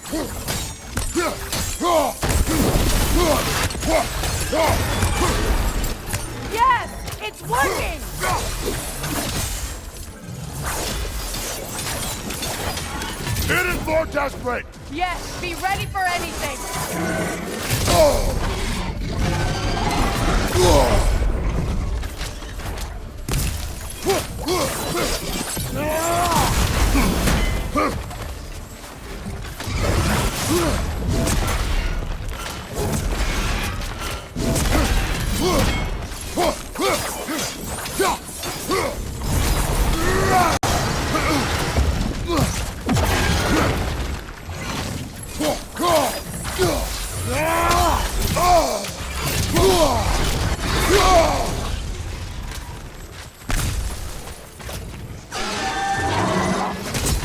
Yes! It's working! It is more desperate! Yes, be ready for anything!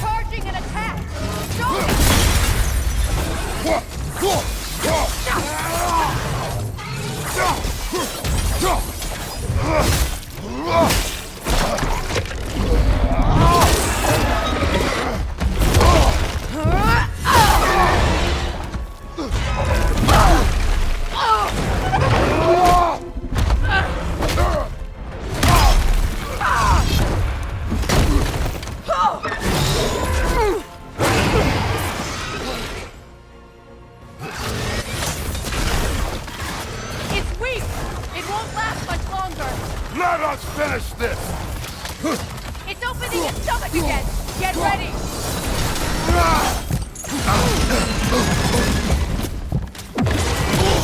Charging an attack! Let us finish this! It's opening his stomach again! Get ready!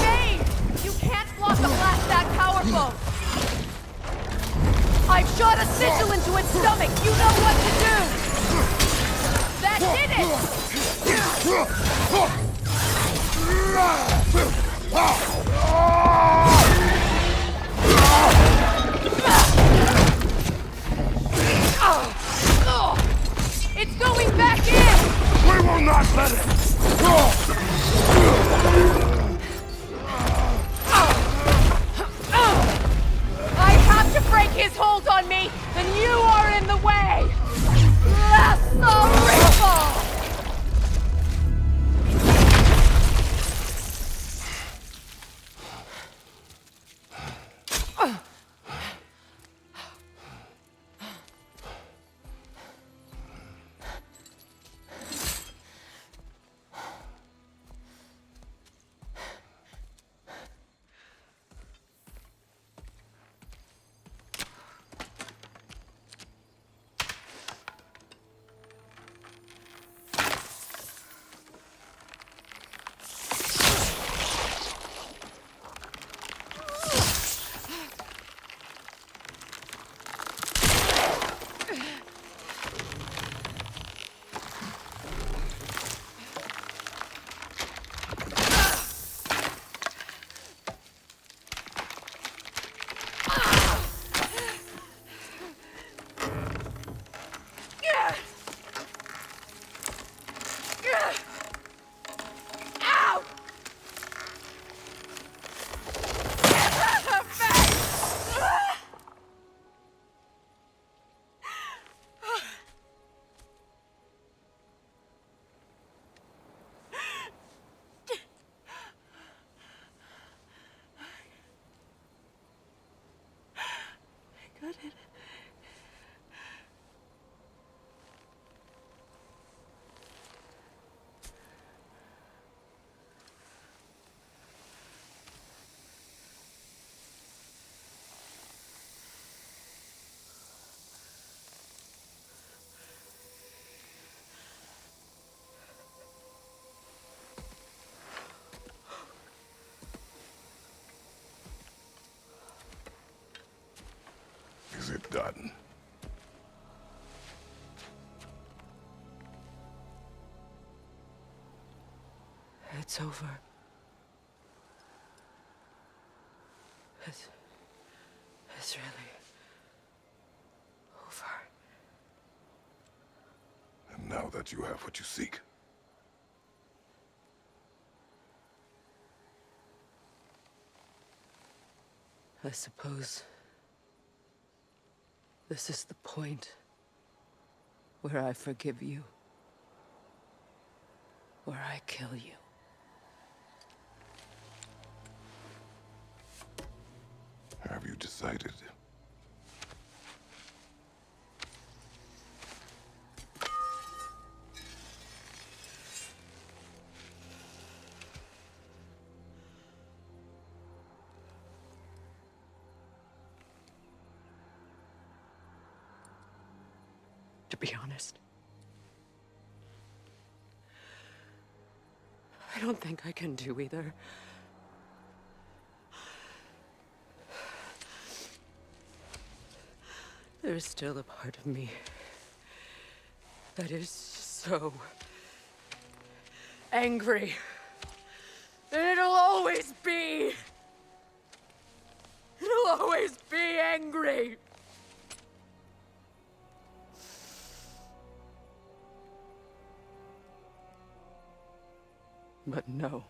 Hey! You can't block a blast that powerful! I've shot a sigil into its stomach! You know what to do! That did it! It's going back in! We will not let it! I have to break his hold on me, and you are in the way! Blast the ripple! Is it done? It's over. It's really over. And now that you have what you seek, I suppose this is the point where I forgive you, where I kill you. have you decided? To be honest, I don't think I can do either. There's still a part of me that is so angry. And it'll always be. It'll always be angry. But no.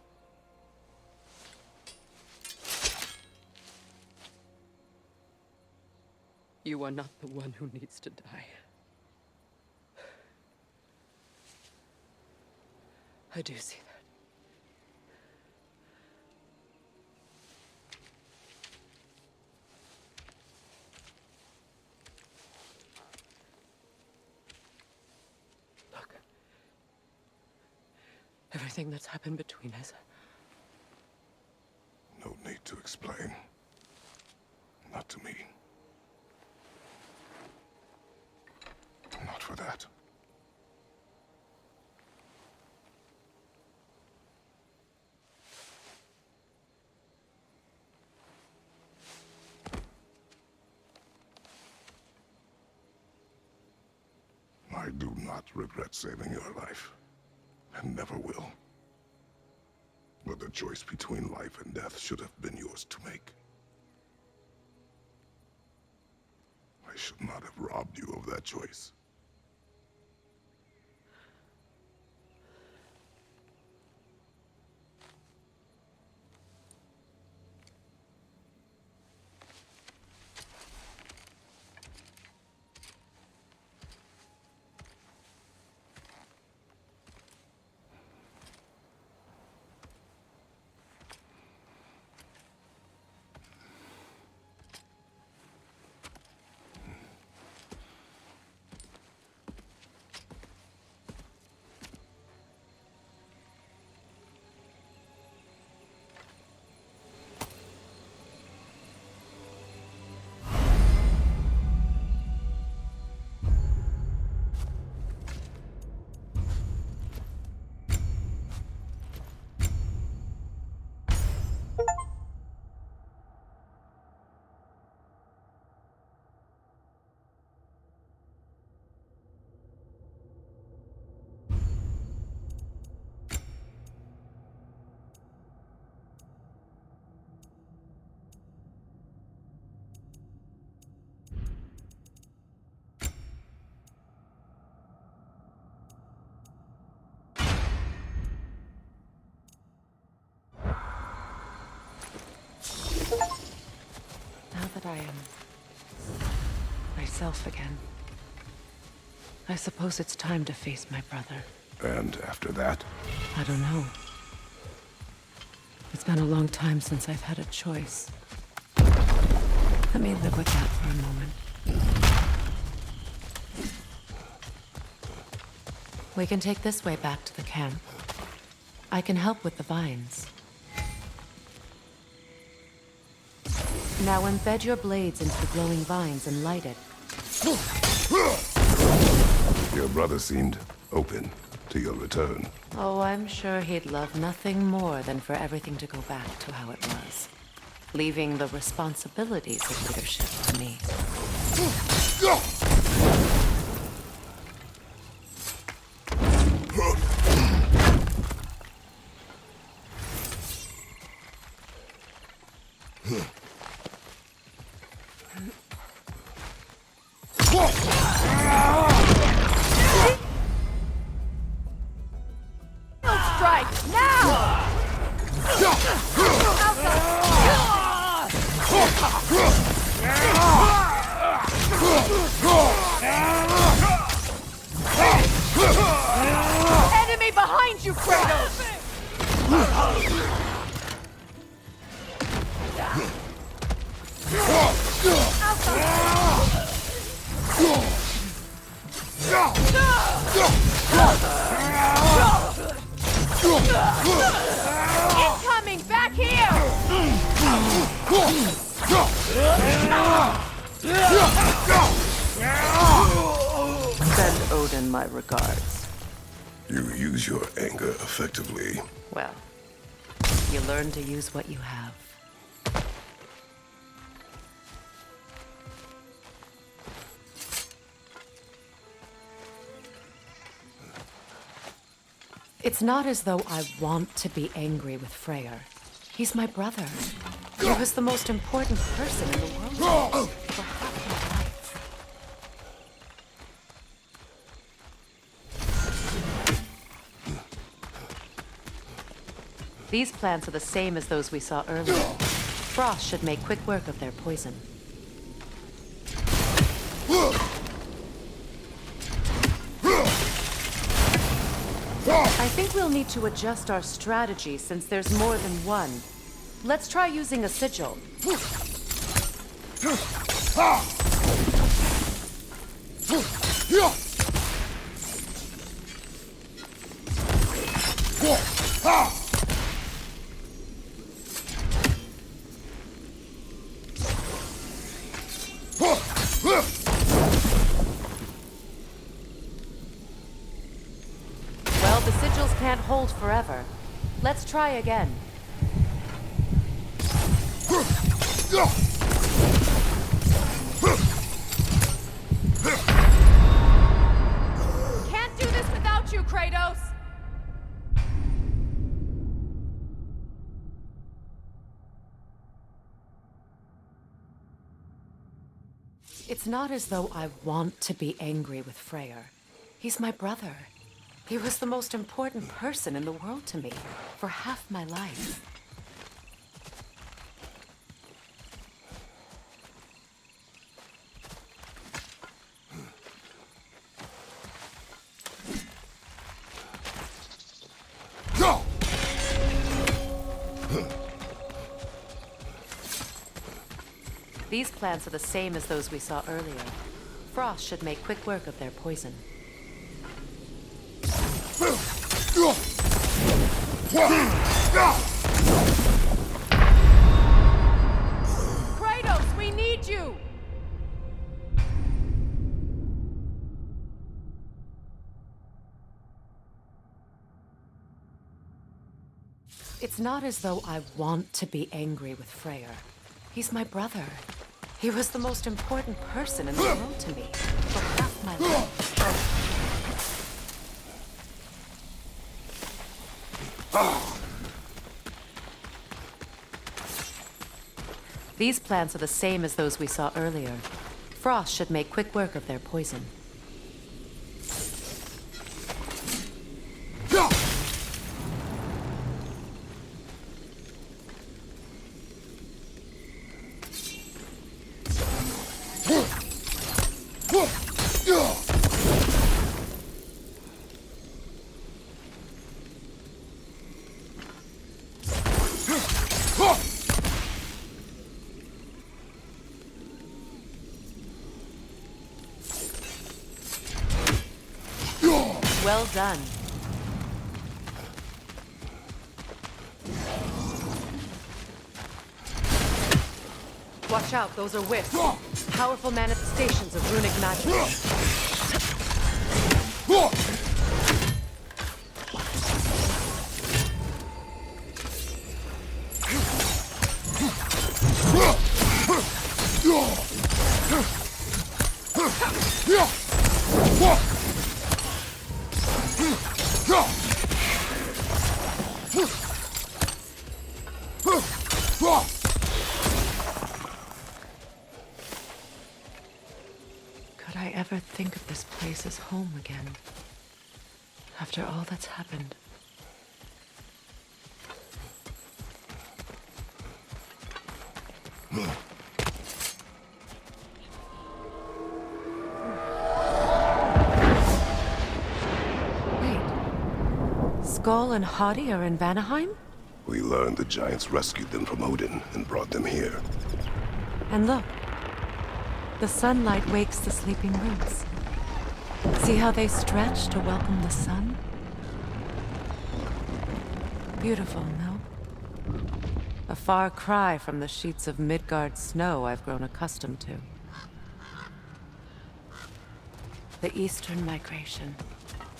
You are not the one who needs to die. I do see that. Look. Everything that's happened between us. No need to explain. Not to me. that. I do not regret saving your life, and never will. But the choice between life and death should have been yours to make. I should not have robbed you of that choice. Now that I am myself again, I suppose it's time to face my brother. And after that? I don't know. It's been a long time since I've had a choice. Let me live with that for a moment. We can take this way back to the camp. I can help with the vines. Now embed your blades into the glowing vines and light it. Your brother seemed open to your return. Oh, I'm sure he'd love nothing more than for everything to go back to how it was, leaving the responsibilities of leadership to me. Enemy behind you, Kratos! Incoming! Back here! Send Odin my regards. You use your anger effectively. Well, you learn to use what you have. It's not as though I want to be angry with Freyr. He's my brother. He was the most important person in the world for half my life. These plants are the same as those we saw earlier. Frost should make quick work of their poison. I think we'll need to adjust our strategy since there's more than one. Let's try using a sigil. hold forever. Let's try again. Can't do this without you, Kratos! It's not as though I want to be angry with Freyr. He's my brother. He was the most important person in the world to me for half my life. These plants are the same as those we saw earlier. Frost should make quick work of their poison. Kratos, we need you! It's not as though I want to be angry with Freyr. He's my brother. He was the most important person in the world to me for half my life. These plants are the same as those we saw earlier. Frost should make quick work of their poison. Well done. Watch out, those are wisps. Powerful manifestations of runic magic. Could I ever think of this place as home again? After all that's happened. Skull and Hati are in Vanaheim? We learned the giants rescued them from Odin and brought them here. And look. The sunlight wakes the sleeping roots. See how they stretch to welcome the sun? Beautiful, no? A far cry from the sheets of Midgard snow I've grown accustomed to. The Eastern Migration.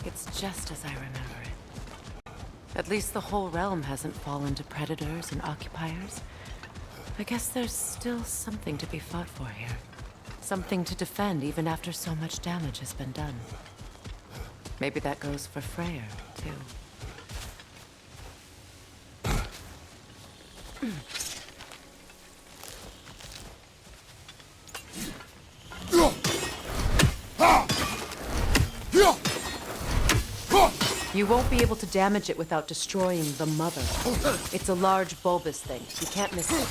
It's just as I remember it. At least the whole realm hasn't fallen to predators and occupiers. I guess there's still something to be fought for here. Something to defend even after so much damage has been done. Maybe that goes for Freyr, too. You won't be able to damage it without destroying the mother. It's a large bulbous thing. You can't miss it.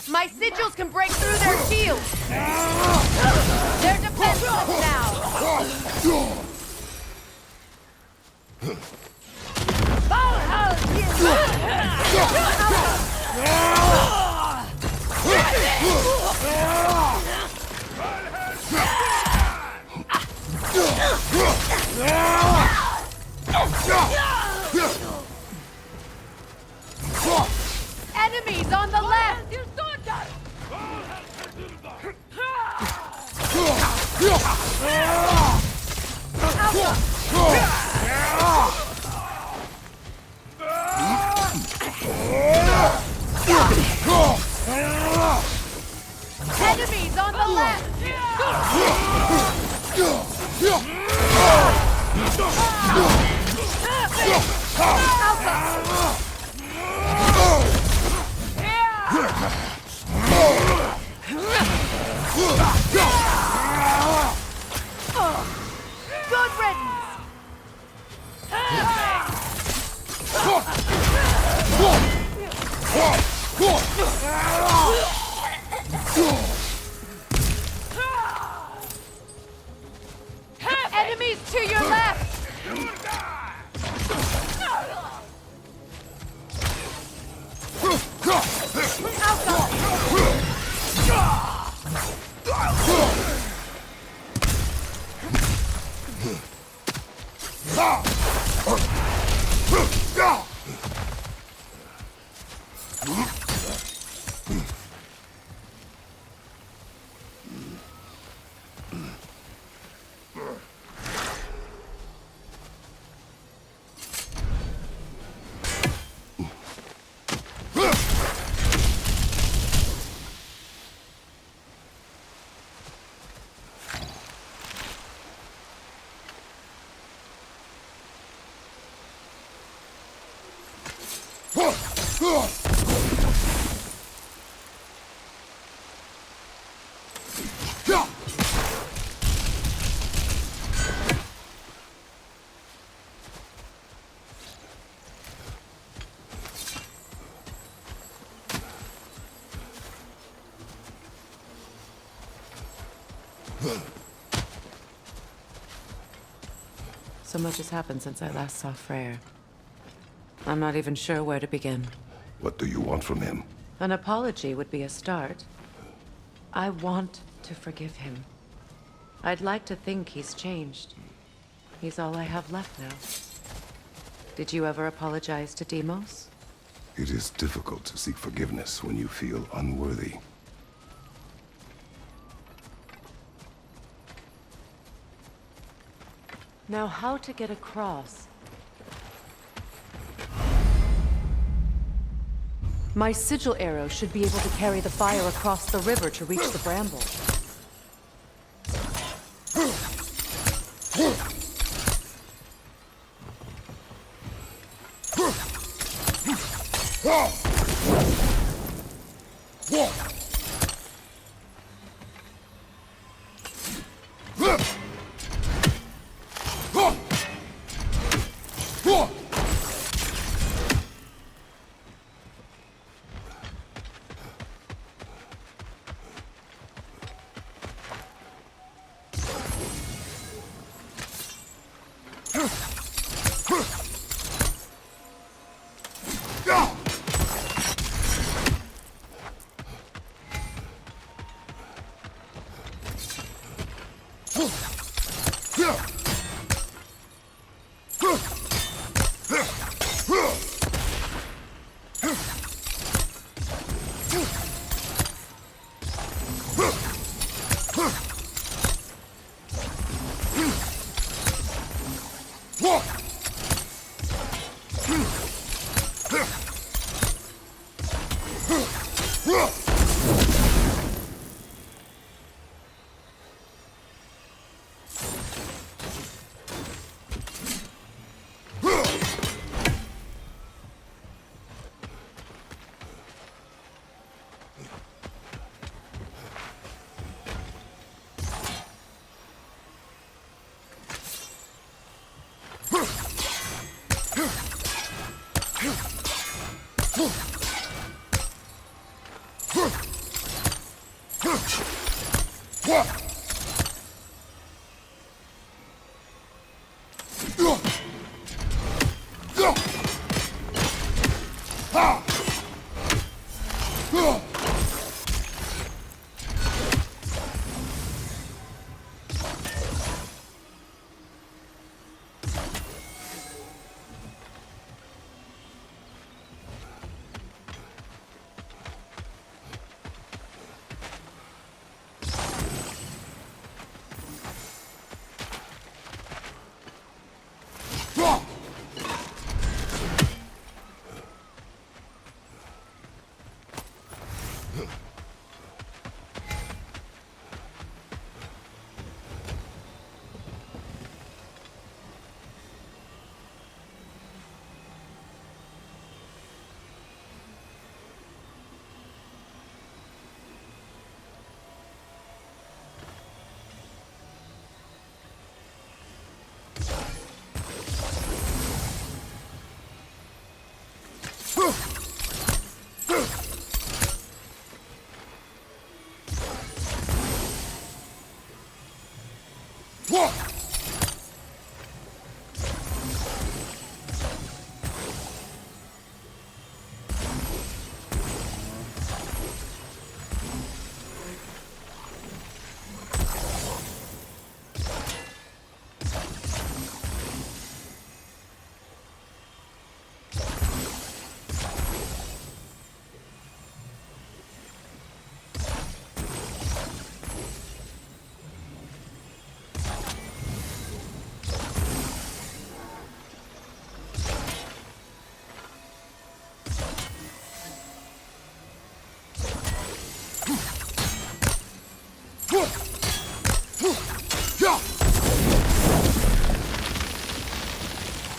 My sigils can break through their shields! They're defenseless now! Enemies on the left! Enemies on the left! Good riddance! Enemies to your left! So much has happened since I last saw Freyr. I'm not even sure where to begin. What do you want from him? An apology would be a start. I want to forgive him. I'd like to think he's changed. He's all I have left now. Did you ever apologize to Deimos? It is difficult to seek forgiveness when you feel unworthy. Now, how to get across? My sigil arrow should be able to carry the fire across the river to reach the bramble.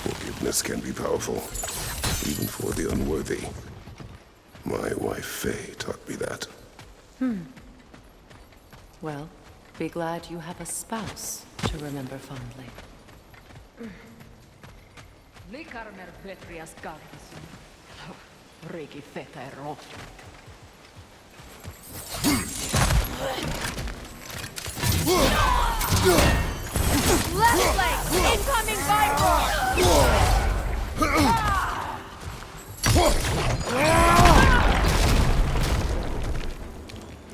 Forgiveness can be powerful, even for the unworthy. My wife Faye taught me that. Well, be glad you have a spouse to remember fondly. Likarmer vetrias gardisun. Regi feta ero. Left leg! Incoming viper!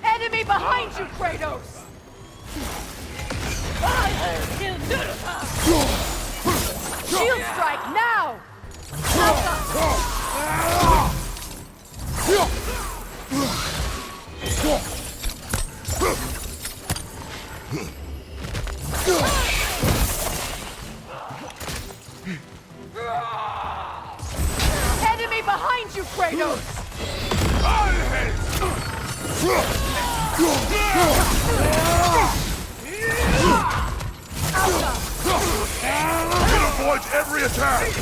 Enemy behind you, Kratos! Shield strike now! Enemy behind you, Kratos! It avoids every attack!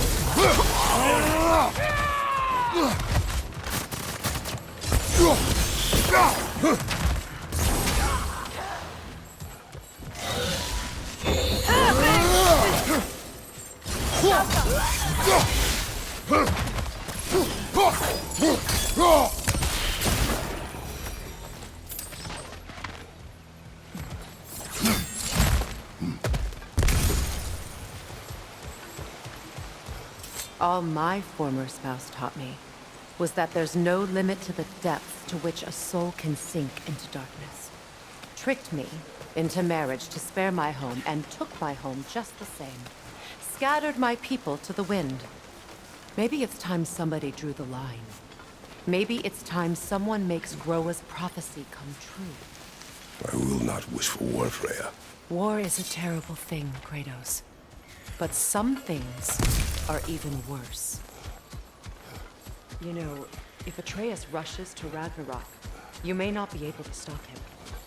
All my former spouse taught me was that there's no limit to the depths to which a soul can sink into darkness. Tricked me into marriage to spare my home and took my home just the same. Scattered my people to the wind. Maybe it's time somebody drew the line. Maybe it's time someone makes Groa's prophecy come true. I will not wish for war, Freya. War is a terrible thing, Kratos. But some things are even worse. You know, if Atreus rushes to Ragnarok, you may not be able to stop him.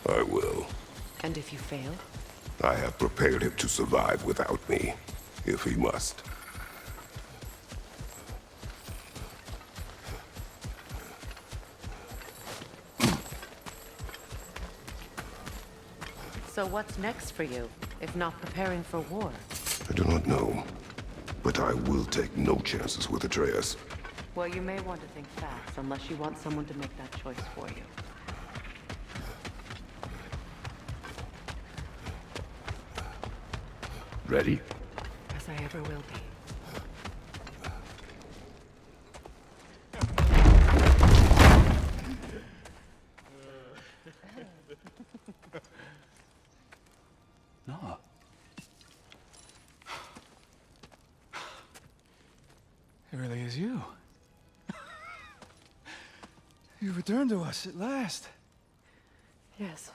I will. And if you fail? I have prepared him to survive without me, if he must. So what's next for you, if not preparing for war? I do not know, but I will take no chances with Atreus. Well, you may want to think fast, unless you want someone to make that choice for you. Ready? As I ever will be. No. It really is you. You returned to us at last. Yes.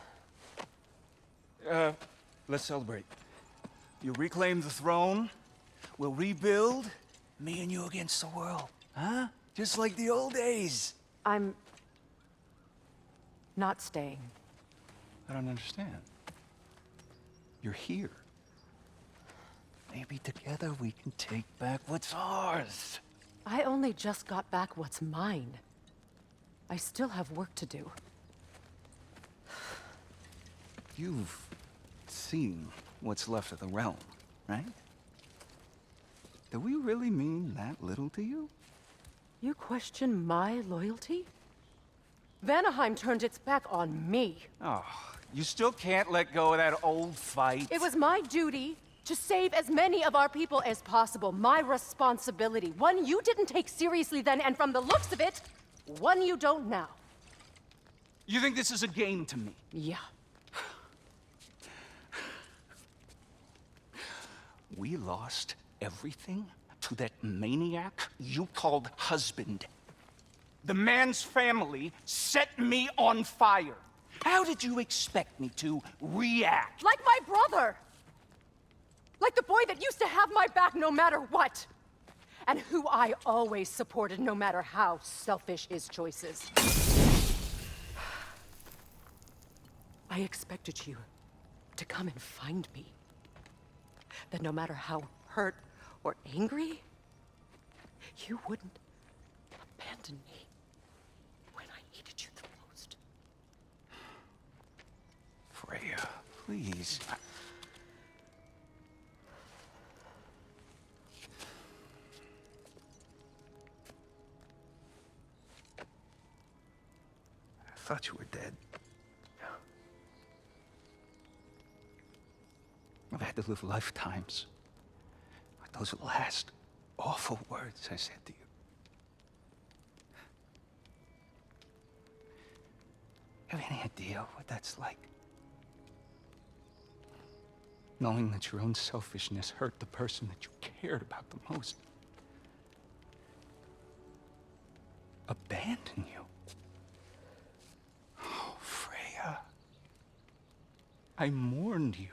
Let's celebrate. You reclaim the throne. We'll rebuild. Me and you against the world. Huh? Just like the old days. I'm not staying. I don't understand. You're here. Maybe together we can take back what's ours. I only just got back what's mine. I still have work to do. You've seen what's left of the realm, right? Do we really mean that little to you? You question my loyalty? Vanaheim turned its back on me. Oh, you still can't let go of that old fight? It was my duty to save as many of our people as possible. My responsibility. One you didn't take seriously then, and from the looks of it, one you don't now. You think this is a game to me? Yeah. We lost everything to that maniac you called husband. The man's family set me on fire. How did you expect me to react? Like my brother! Like the boy that used to have my back no matter what! And who I always supported no matter how selfish his choices. I expected you to come and find me. That no matter how hurt or angry, you wouldn't abandon me when I needed you the most. Freya, please. I thought you were dead. I've had to live lifetimes with those last awful words I said to you. Have any idea what that's like? Knowing that your own selfishness hurt the person that you cared about the most. Abandon you. Oh, Freya. I mourned you.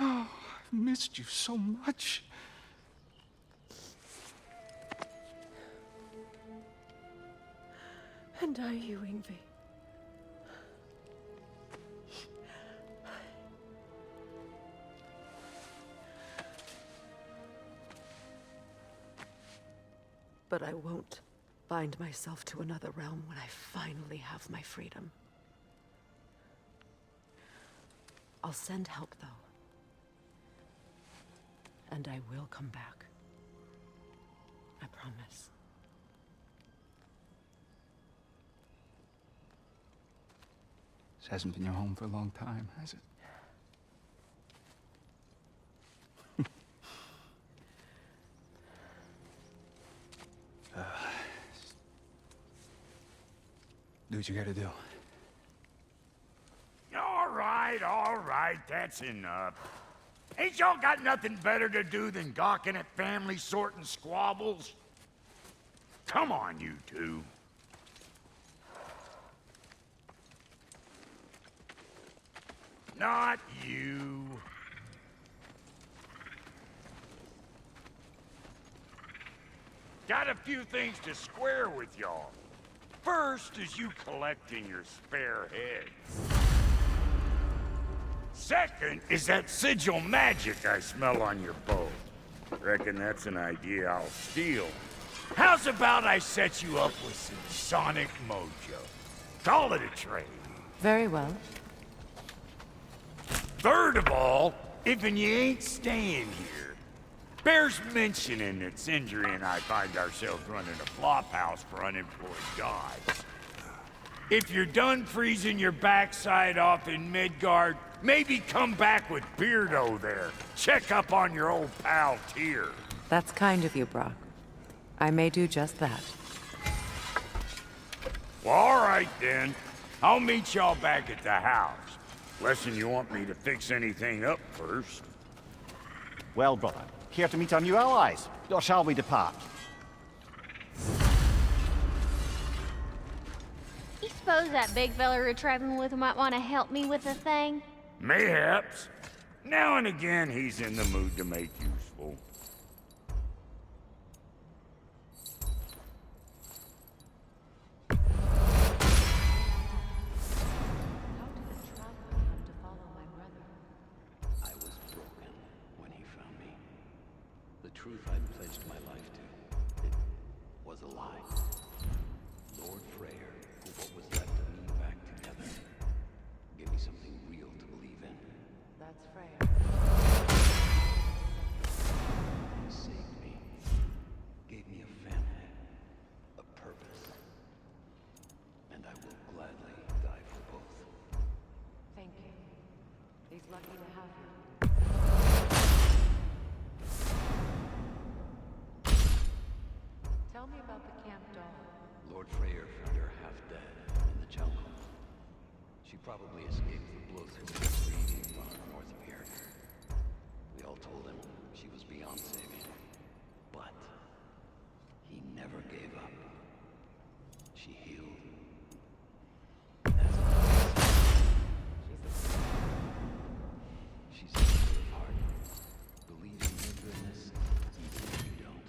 Oh, I've missed you so much. And I you, Yngvi. But I won't bind myself to another realm when I finally have my freedom. I'll send help, though. And I will come back. I promise. This hasn't been your home for a long time, has it? Do what you gotta do. All right, that's enough. Ain't y'all got nothing better to do than gawking at family sorting squabbles? Come on, you two. Not you. Got a few things to square with y'all. First is you collecting your spare heads. Second is that sigil magic I smell on your bow. Reckon that's an idea I'll steal. How's about I set you up with some sonic mojo? Call it a trade. Very well. Third of all, if you ain't staying here, bears mentioning that Sindri and I find ourselves running a flop house for unemployed gods. If you're done freezing your backside off in Midgard, maybe come back with Beardo there. Check up on your old pal Tyr. That's kind of you, Brock. I may do just that. Well, all right then. I'll meet y'all back at the house. Lesson you want me to fix anything up first. Well, brother, care to meet our new allies? Or shall we depart? You suppose that big fella we're traveling with might want to help me with a thing? Mayhaps. Now and again, he's in the mood to make useful. truth I'd pledged my life to. It was a lie. Lord Freyr put what was left of me back together. Gave me something real to believe in. That's Freyr. He saved me. Gave me a family. A purpose. And I will gladly die for both. Thank you. He's lucky to have you. Tell me about the camp dog. Lord Freyr found her half dead in the jungle. She probably escaped the blows of the stream far north of here. We all told him she was beyond saving. But he never gave up. She healed. She's a pure of heart. Believes in your goodness, even if you don't.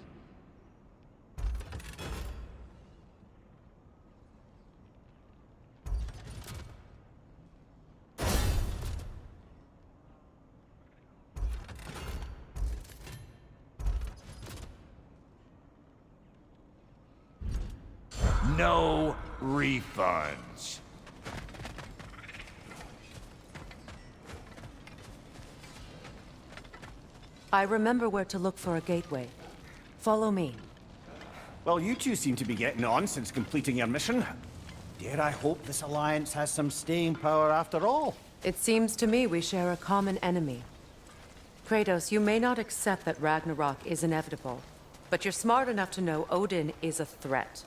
No refunds. I remember where to look for a gateway. Follow me. Well, you two seem to be getting on since completing your mission. Dare I hope this alliance has some staying power after all? It seems to me we share a common enemy. Kratos, you may not accept that Ragnarok is inevitable, but you're smart enough to know Odin is a threat.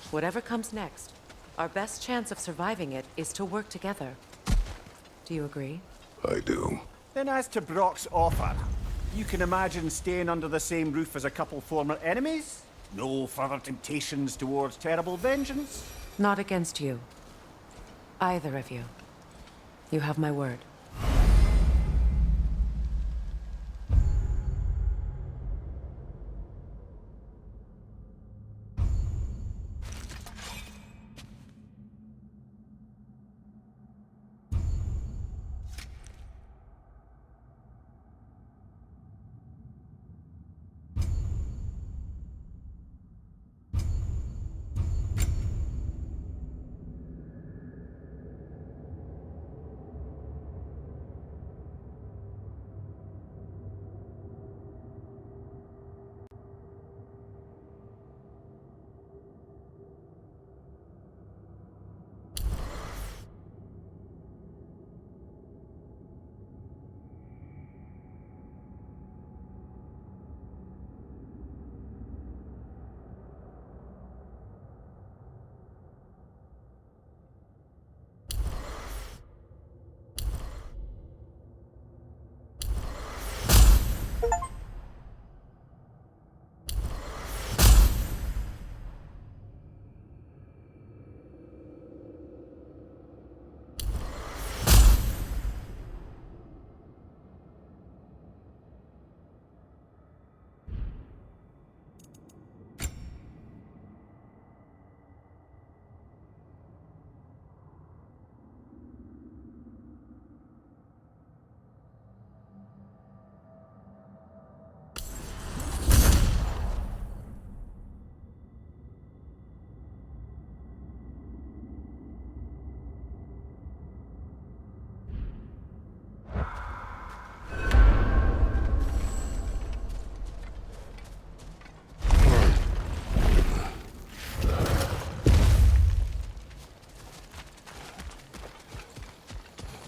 Whatever comes next, our best chance of surviving it is to work together. Do you agree? I do. Then as to Brock's offer, you can imagine staying under the same roof as a couple former enemies? No further temptations towards terrible vengeance? Not against you. Either of you. You have my word.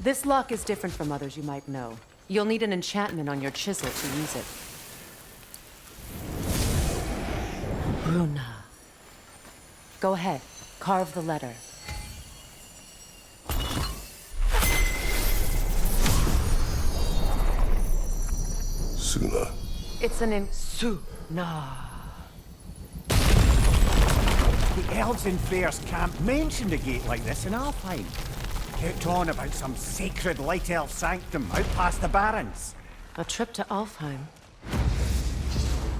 This lock is different from others you might know. You'll need an enchantment on your chisel to use it. Bruna. Go ahead. Carve the letter. Suna. It's an Suna. The elves in Freyr's camp mentioned a gate like this in Alfheim. Kept on about some sacred light elf sanctum out past the Barrens. A trip to Alfheim.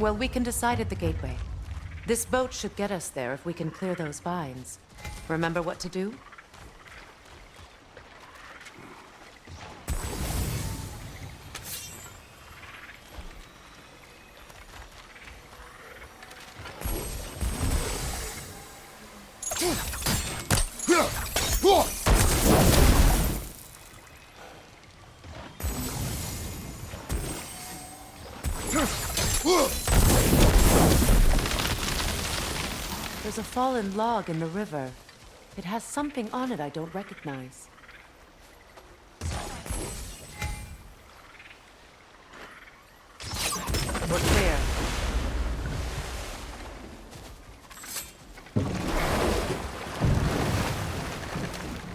Well, we can decide at the gateway. This boat should get us there if we can clear those vines. Remember what to do? There's a fallen log in the river. It has something on it I don't recognize. We're clear.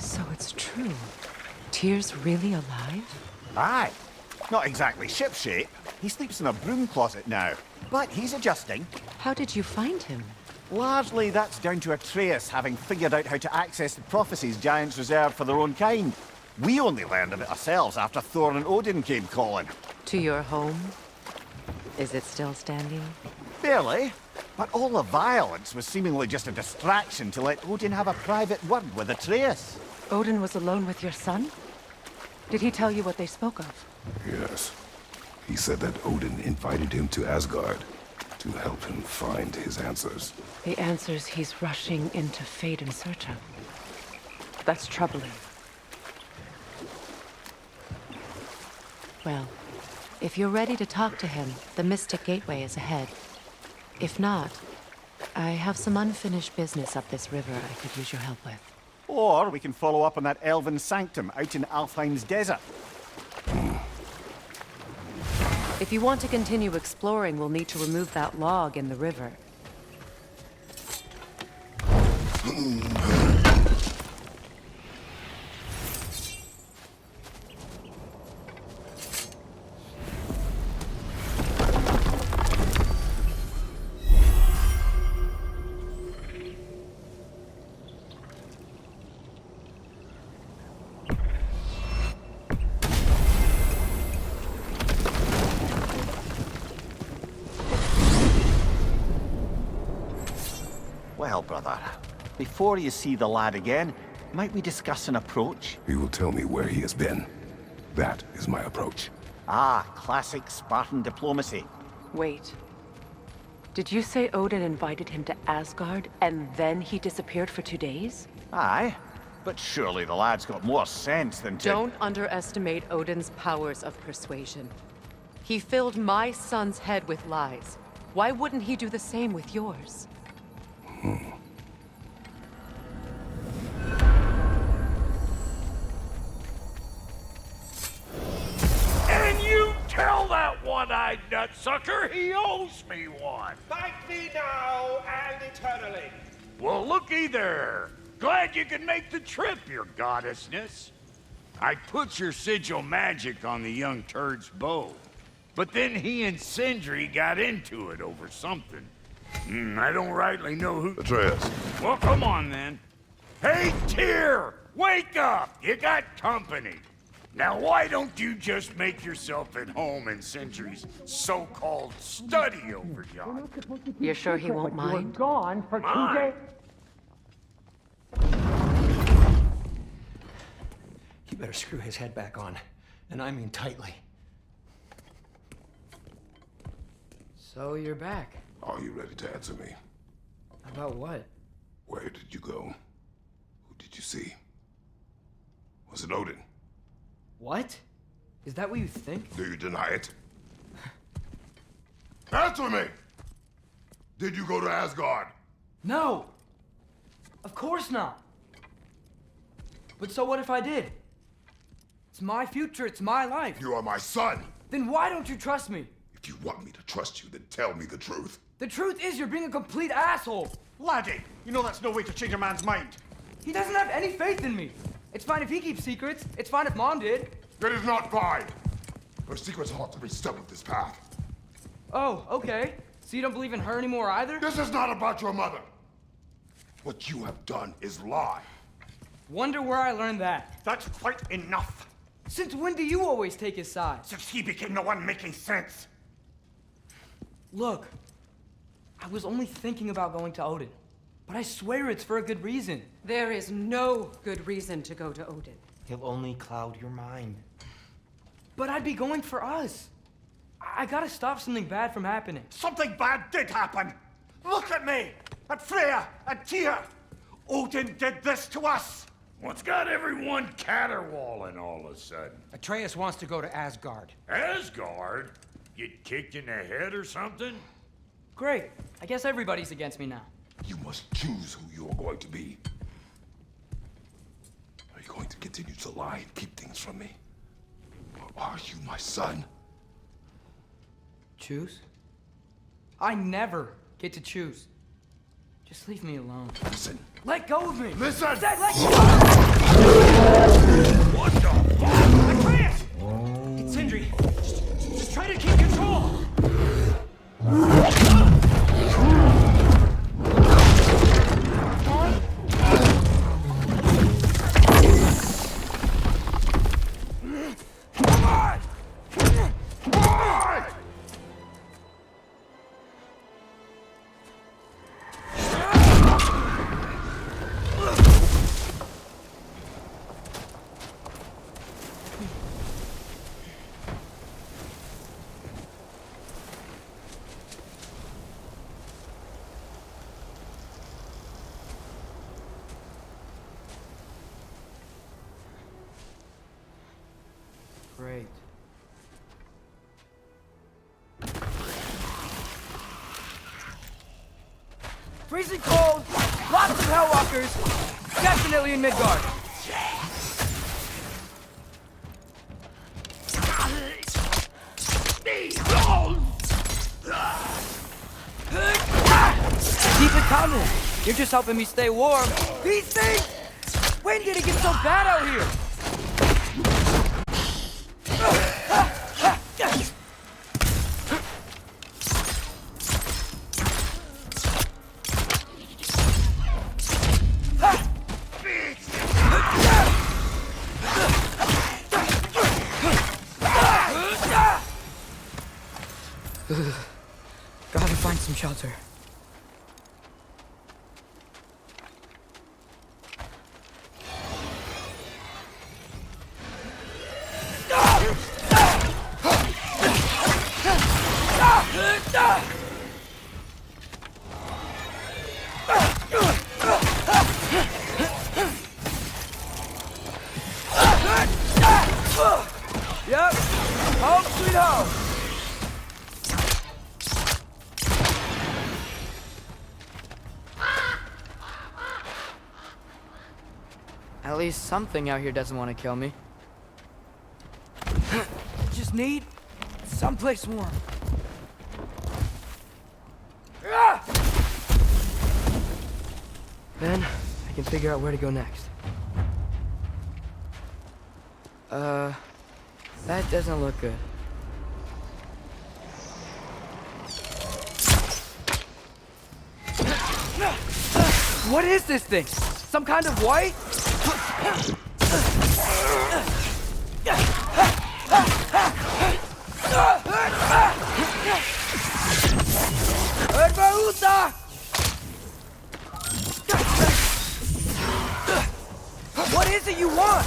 So it's true. Tyr's really alive? Aye. Not exactly shipshape. He sleeps in a broom closet now. But he's adjusting. How did you find him? Largely, that's down to Atreus having figured out how to access the prophecies giants reserve for their own kind. We only learned of it ourselves after Thor and Odin came calling. To your home? Is it still standing? Barely. But all the violence was seemingly just a distraction to let Odin have a private word with Atreus. Odin was alone with your son? Did he tell you what they spoke of? Yes. He said that Odin invited him to Asgard to help him find his answers. The answers he's rushing into fate in search of. That's troubling. Well, if you're ready to talk to him, the Mystic Gateway is ahead. If not, I have some unfinished business up this river I could use your help with. Or we can follow up on that elven sanctum out in Alfheim's desert. If you want to continue exploring, we'll need to remove that log in the river. Well, brother, before you see the lad again, might we discuss an approach? He will tell me where he has been. That is my approach. Ah, classic Spartan diplomacy. Wait. Did you say Odin invited him to Asgard, and then he disappeared for 2 days? Aye, but surely the lad's got more sense than to— Don't underestimate Odin's powers of persuasion. He filled my son's head with lies. Why wouldn't he do the same with yours? And you tell that one-eyed nutsucker he owes me one. Thank me now and eternally. Well, looky there. Glad you could make the trip, your goddessness. I put your sigil magic on the young turd's bow, but then he and Sindri got into it over something. I don't rightly know who— Atreus. Well, come on, then. Hey, Tyr! Wake up! You got company. Now, why don't you just make yourself at home in Sindri's so-called study over yonder? You're sure he won't mind? Gone for Mind? 2 days. You better screw his head back on, and I mean tightly. So you're back. Are you ready to answer me? About what? Where did you go? Who did you see? Was it Odin? What? Is that what you think? Do you deny it? Answer me! Did you go to Asgard? No! Of course not! But so what if I did? It's my future, it's my life. You are my son! Then why don't you trust me? If you want me to trust you, then tell me the truth. The truth is you're being a complete asshole! Laddie, you know that's no way to change a man's mind. He doesn't have any faith in me. It's fine if he keeps secrets. It's fine if Mom did. It is not fine! Her secrets ought to be stuck with this path. Oh, okay. So you don't believe in her anymore either? This is not about your mother! What you have done is lie. Wonder where I learned that. That's quite enough. Since when do you always take his side? Since he became the one making sense. Look, I was only thinking about going to Odin, but I swear it's for a good reason. There is no good reason to go to Odin. He'll only cloud your mind. But I'd be going for us. I gotta stop something bad from happening. Something bad did happen. Look at me, at Freya, at Tyr. Odin did this to us! What's got everyone caterwauling all of a sudden? Atreus wants to go to Asgard. Asgard? Get kicked in the head or something? Great. I guess everybody's against me now. You must choose who you're going to be. Are you going to continue to lie and keep things from me? Or are you my son? Choose? I never get to choose. Just leave me alone. Listen. Let go of me! Listen! I said let go! What the fuck? Atreus! It's Sindri. Just try to keep control! Great. Freezing cold, lots of Hellwalkers, definitely in Midgard. Keep it coming. You're just helping me stay warm. These things! When did it get so bad out here? Gotta find some shelter. Yep, home sweet home. At least something out here doesn't want to kill me. Just need someplace warm. Then I can figure out where to go next. That doesn't look good. What is this thing? Some kind of white? What is it you want?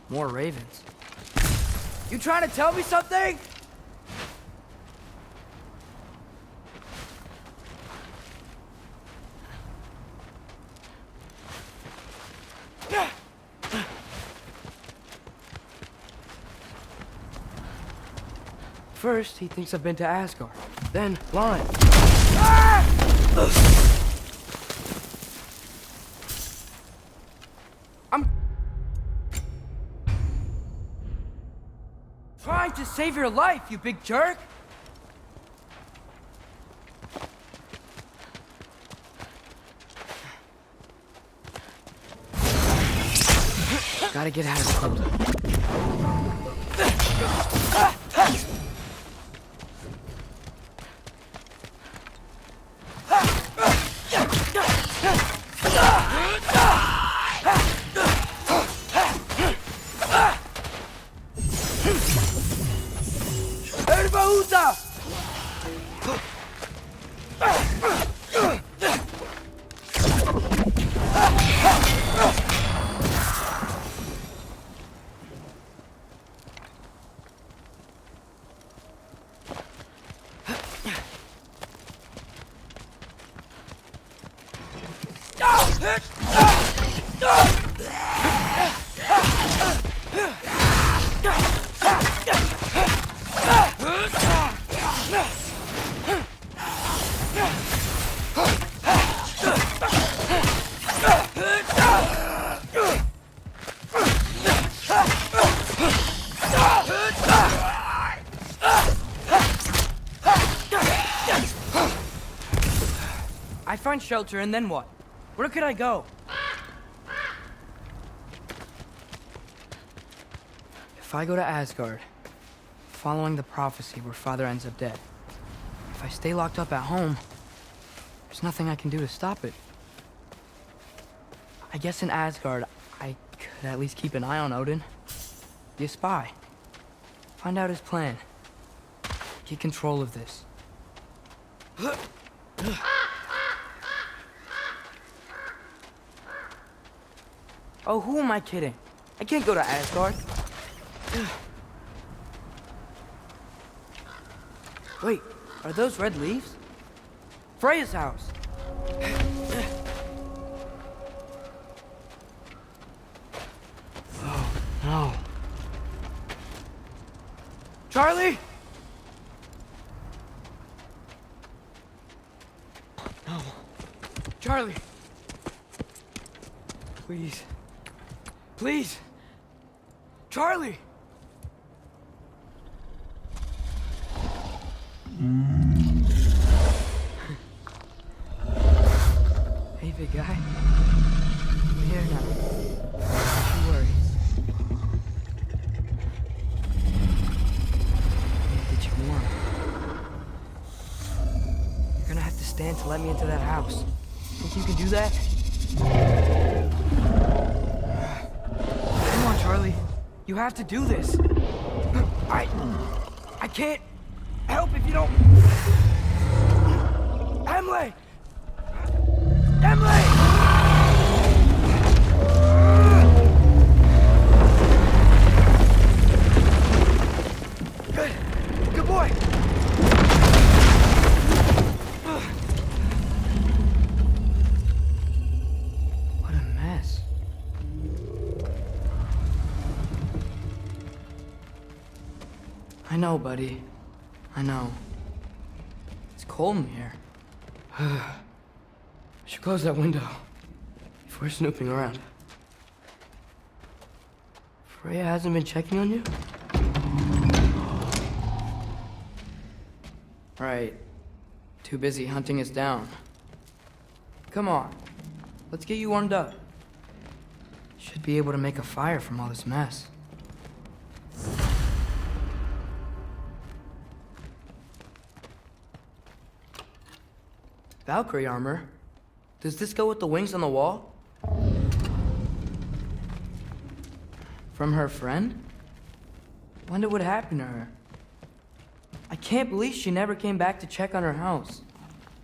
More ravens. You trying to tell me something? First, he thinks I've been to Asgard. Then, lying. I'm trying to save your life, you big jerk! Gotta get out of the cold. I find shelter, and then what? Where could I go? If I go to Asgard, following the prophecy where Father ends up dead, if I stay locked up at home, there's nothing I can do to stop it. I guess in Asgard, I could at least keep an eye on Odin. Be a spy. Find out his plan. Get control of this. Oh, who am I kidding? I can't go to Asgard. Wait, are those red leaves? Freya's house. Oh, no. Charlie? No. Charlie. Please. Please! Charlie! Hey, big guy. I'm here now. Don't you worry. Get you warm. You're gonna have to stand to let me into that house. Think you can do that? Charlie, you have to do this. I can't help if you don't. Emily! Emily! Good boy. What a mess. I know, buddy. I know. It's cold in here. I should close that window if we're snooping around. Freya hasn't been checking on you? Right. Too busy hunting us down. Come on. Let's get you warmed up. Should be able to make a fire from all this mess. Valkyrie armor? Does this go with the wings on the wall? From her friend? Wonder what happened to her. I can't believe she never came back to check on her house.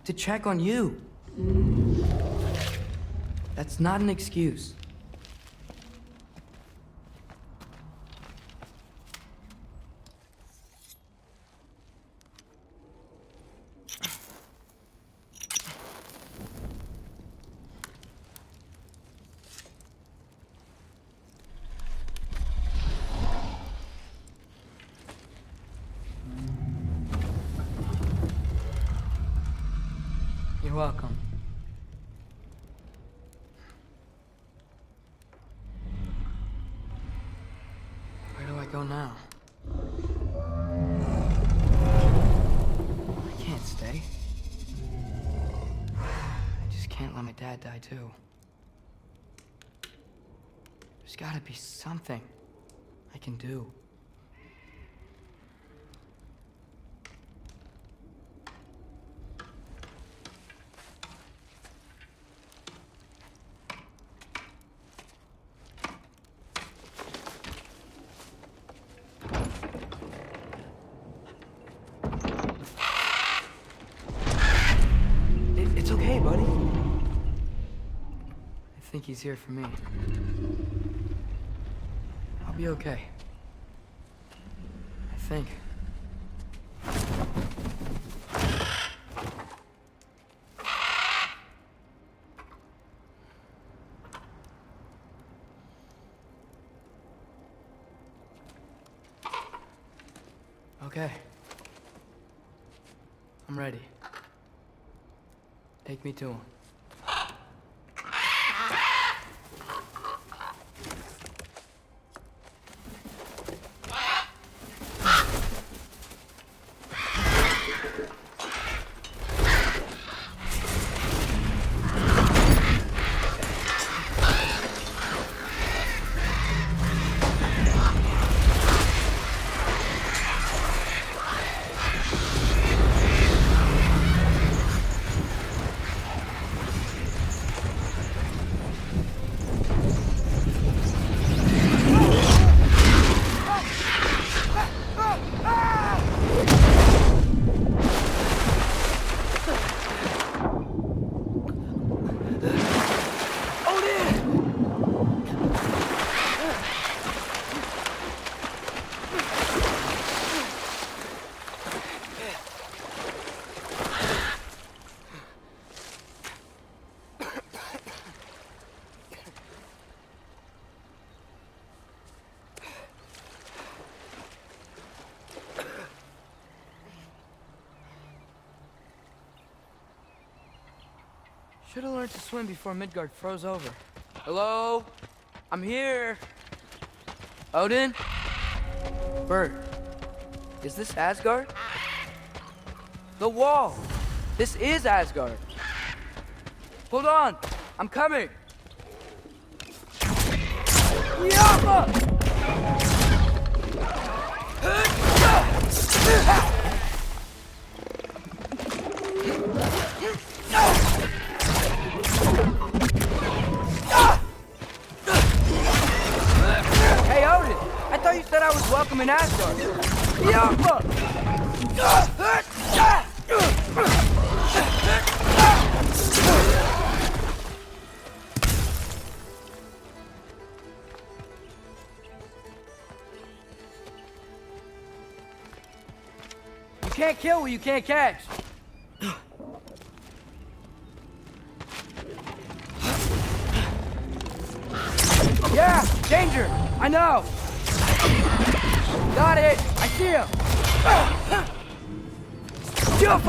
To check on you. That's not an excuse. You're welcome. Where do I go now? I can't stay. I just can't let my dad die too. There's gotta be something I can do. It's okay, buddy. I think he's here for me. I'll be okay. I think. Okay. I'm ready. Take me to him. Should've learned to swim before Midgard froze over. Hello? I'm here. Odin? Bert, is this Asgard? The wall! This is Asgard! Hold on! I'm coming! Yappa! Hey, Odin! I thought you said I was welcome in Asgard. Yappa! You can't kill what you can't catch. Yeah, danger! I know! Got it! I see him! Jump!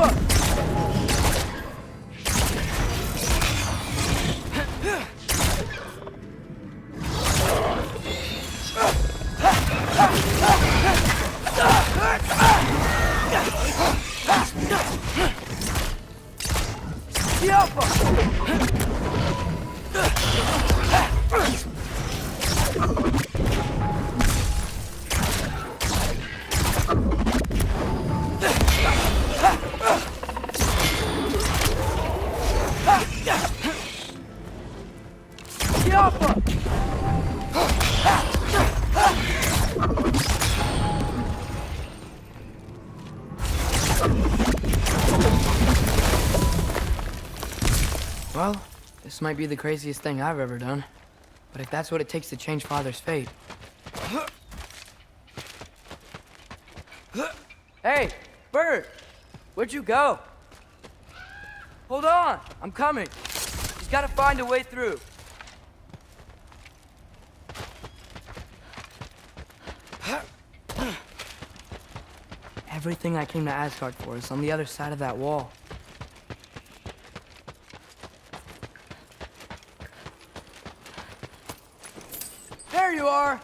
Well, this might be the craziest thing I've ever done. But if that's what it takes to change Father's fate... Hey, Bert! Where'd you go? Hold on! I'm coming! Just gotta find a way through. Everything I came to Asgard for is on the other side of that wall. There you are!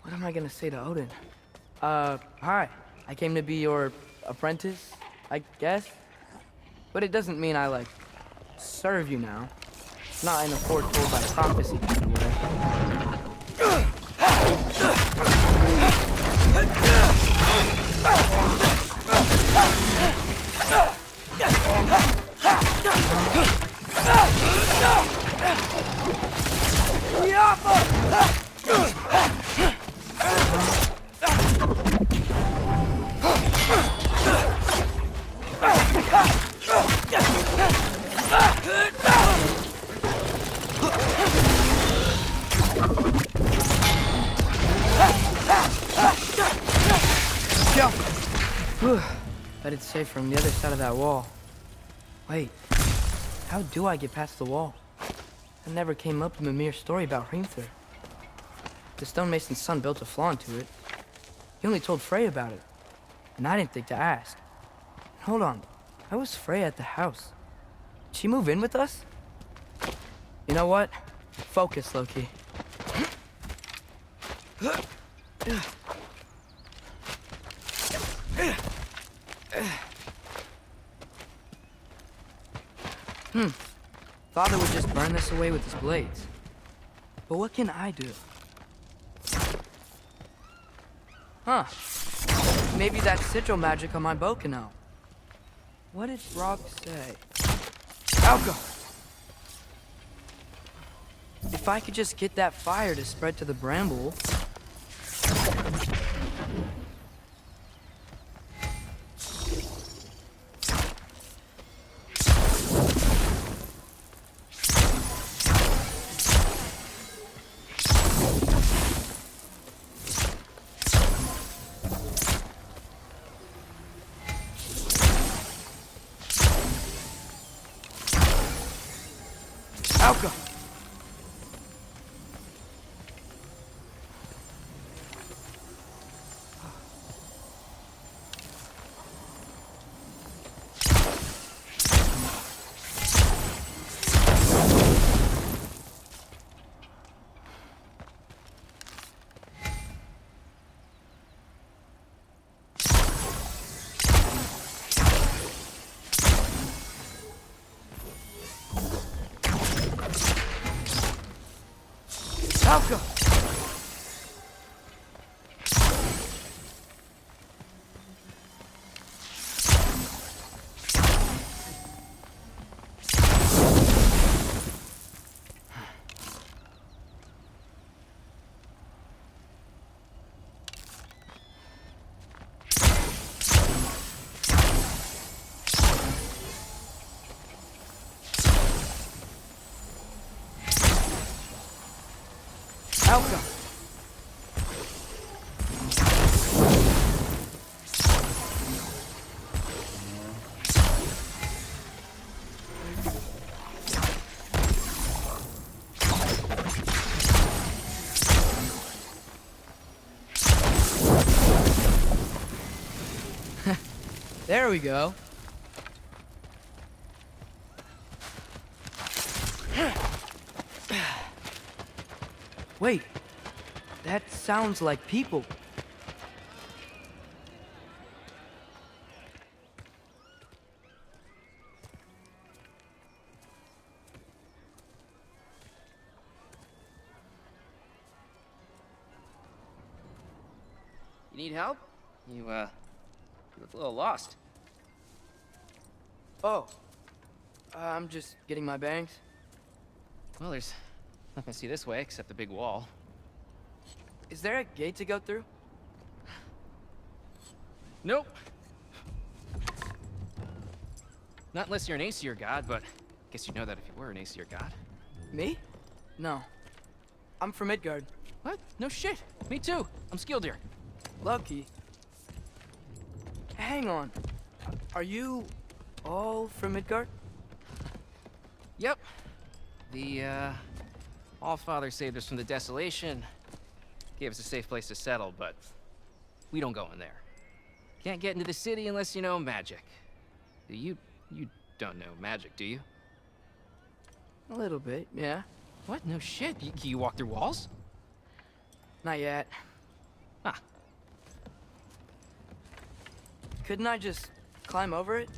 What am I gonna say to Odin? Hi. I came to be your apprentice, I guess? But it doesn't mean I, like, serve you now. Not in a foretold by prophecy kind of way. Whew. Bet it's safe from the other side of that wall. Wait, how do I get past the wall? That never came up in Mimir's story about Hrimthur. The stonemason's son built a flaw into it. He only told Frey about it, and I didn't think to ask. Hold on, how was Frey at the house? Did she move in with us? You know what? Focus, Loki. Father would just burn this away with his blades. But what can I do? Huh. Maybe that sigil magic on my bow can help. What did Brock say? Alka! If I could just get that fire to spread to the bramble... Alka! Alka! Alka! There we go. Wait, that sounds like people. You need help? You look a little lost. Oh, I'm just getting my bangs. Well, there's nothing to see this way except the big wall. Is there a gate to go through? Nope. Not unless you're an Aesir god, but I guess you'd know that if you were an Aesir god. Me? No. I'm from Midgard. What? No shit. Me too. I'm skilled here. Lucky. Hang on. Are you all from Midgard? Yep. The, Allfather saved us from the desolation. Gave us a safe place to settle, but we don't go in there. Can't get into the city unless you know magic. Do you You don't know magic, do you? A little bit, yeah. What? No shit. You walk through walls? Not yet. Huh. Couldn't I just climb over it?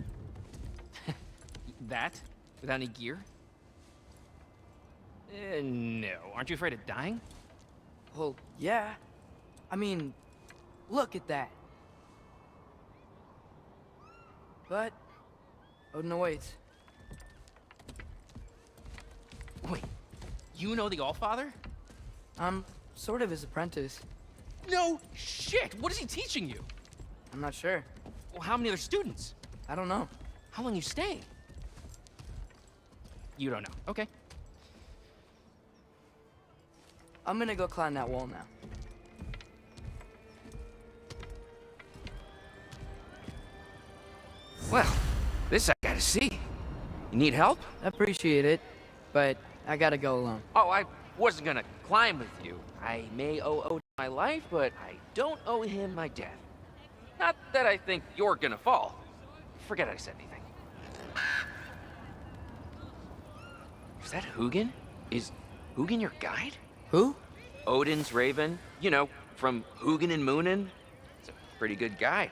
That? Without any gear? No. Aren't you afraid of dying? Well, yeah. I mean, look at that. But Odin awaits. Wait, you know the Allfather? I'm sort of his apprentice. No shit! What is he teaching you? I'm not sure. Well, how many other students? I don't know. How long you staying? You don't know. Okay. I'm gonna go climb that wall now. Well, this I gotta see. You need help? Appreciate it, but I gotta go alone. Oh, I wasn't gonna climb with you. I may owe Odin my life, but I don't owe him my death. Not that I think you're gonna fall. Forget I said anything. Is that Hugin? Is Hugin your guide? Who? Odin's raven. You know, from Hugin and Moonin. He's a pretty good guy.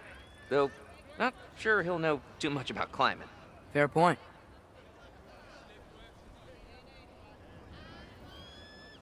Though, not sure he'll know too much about climbing. Fair point.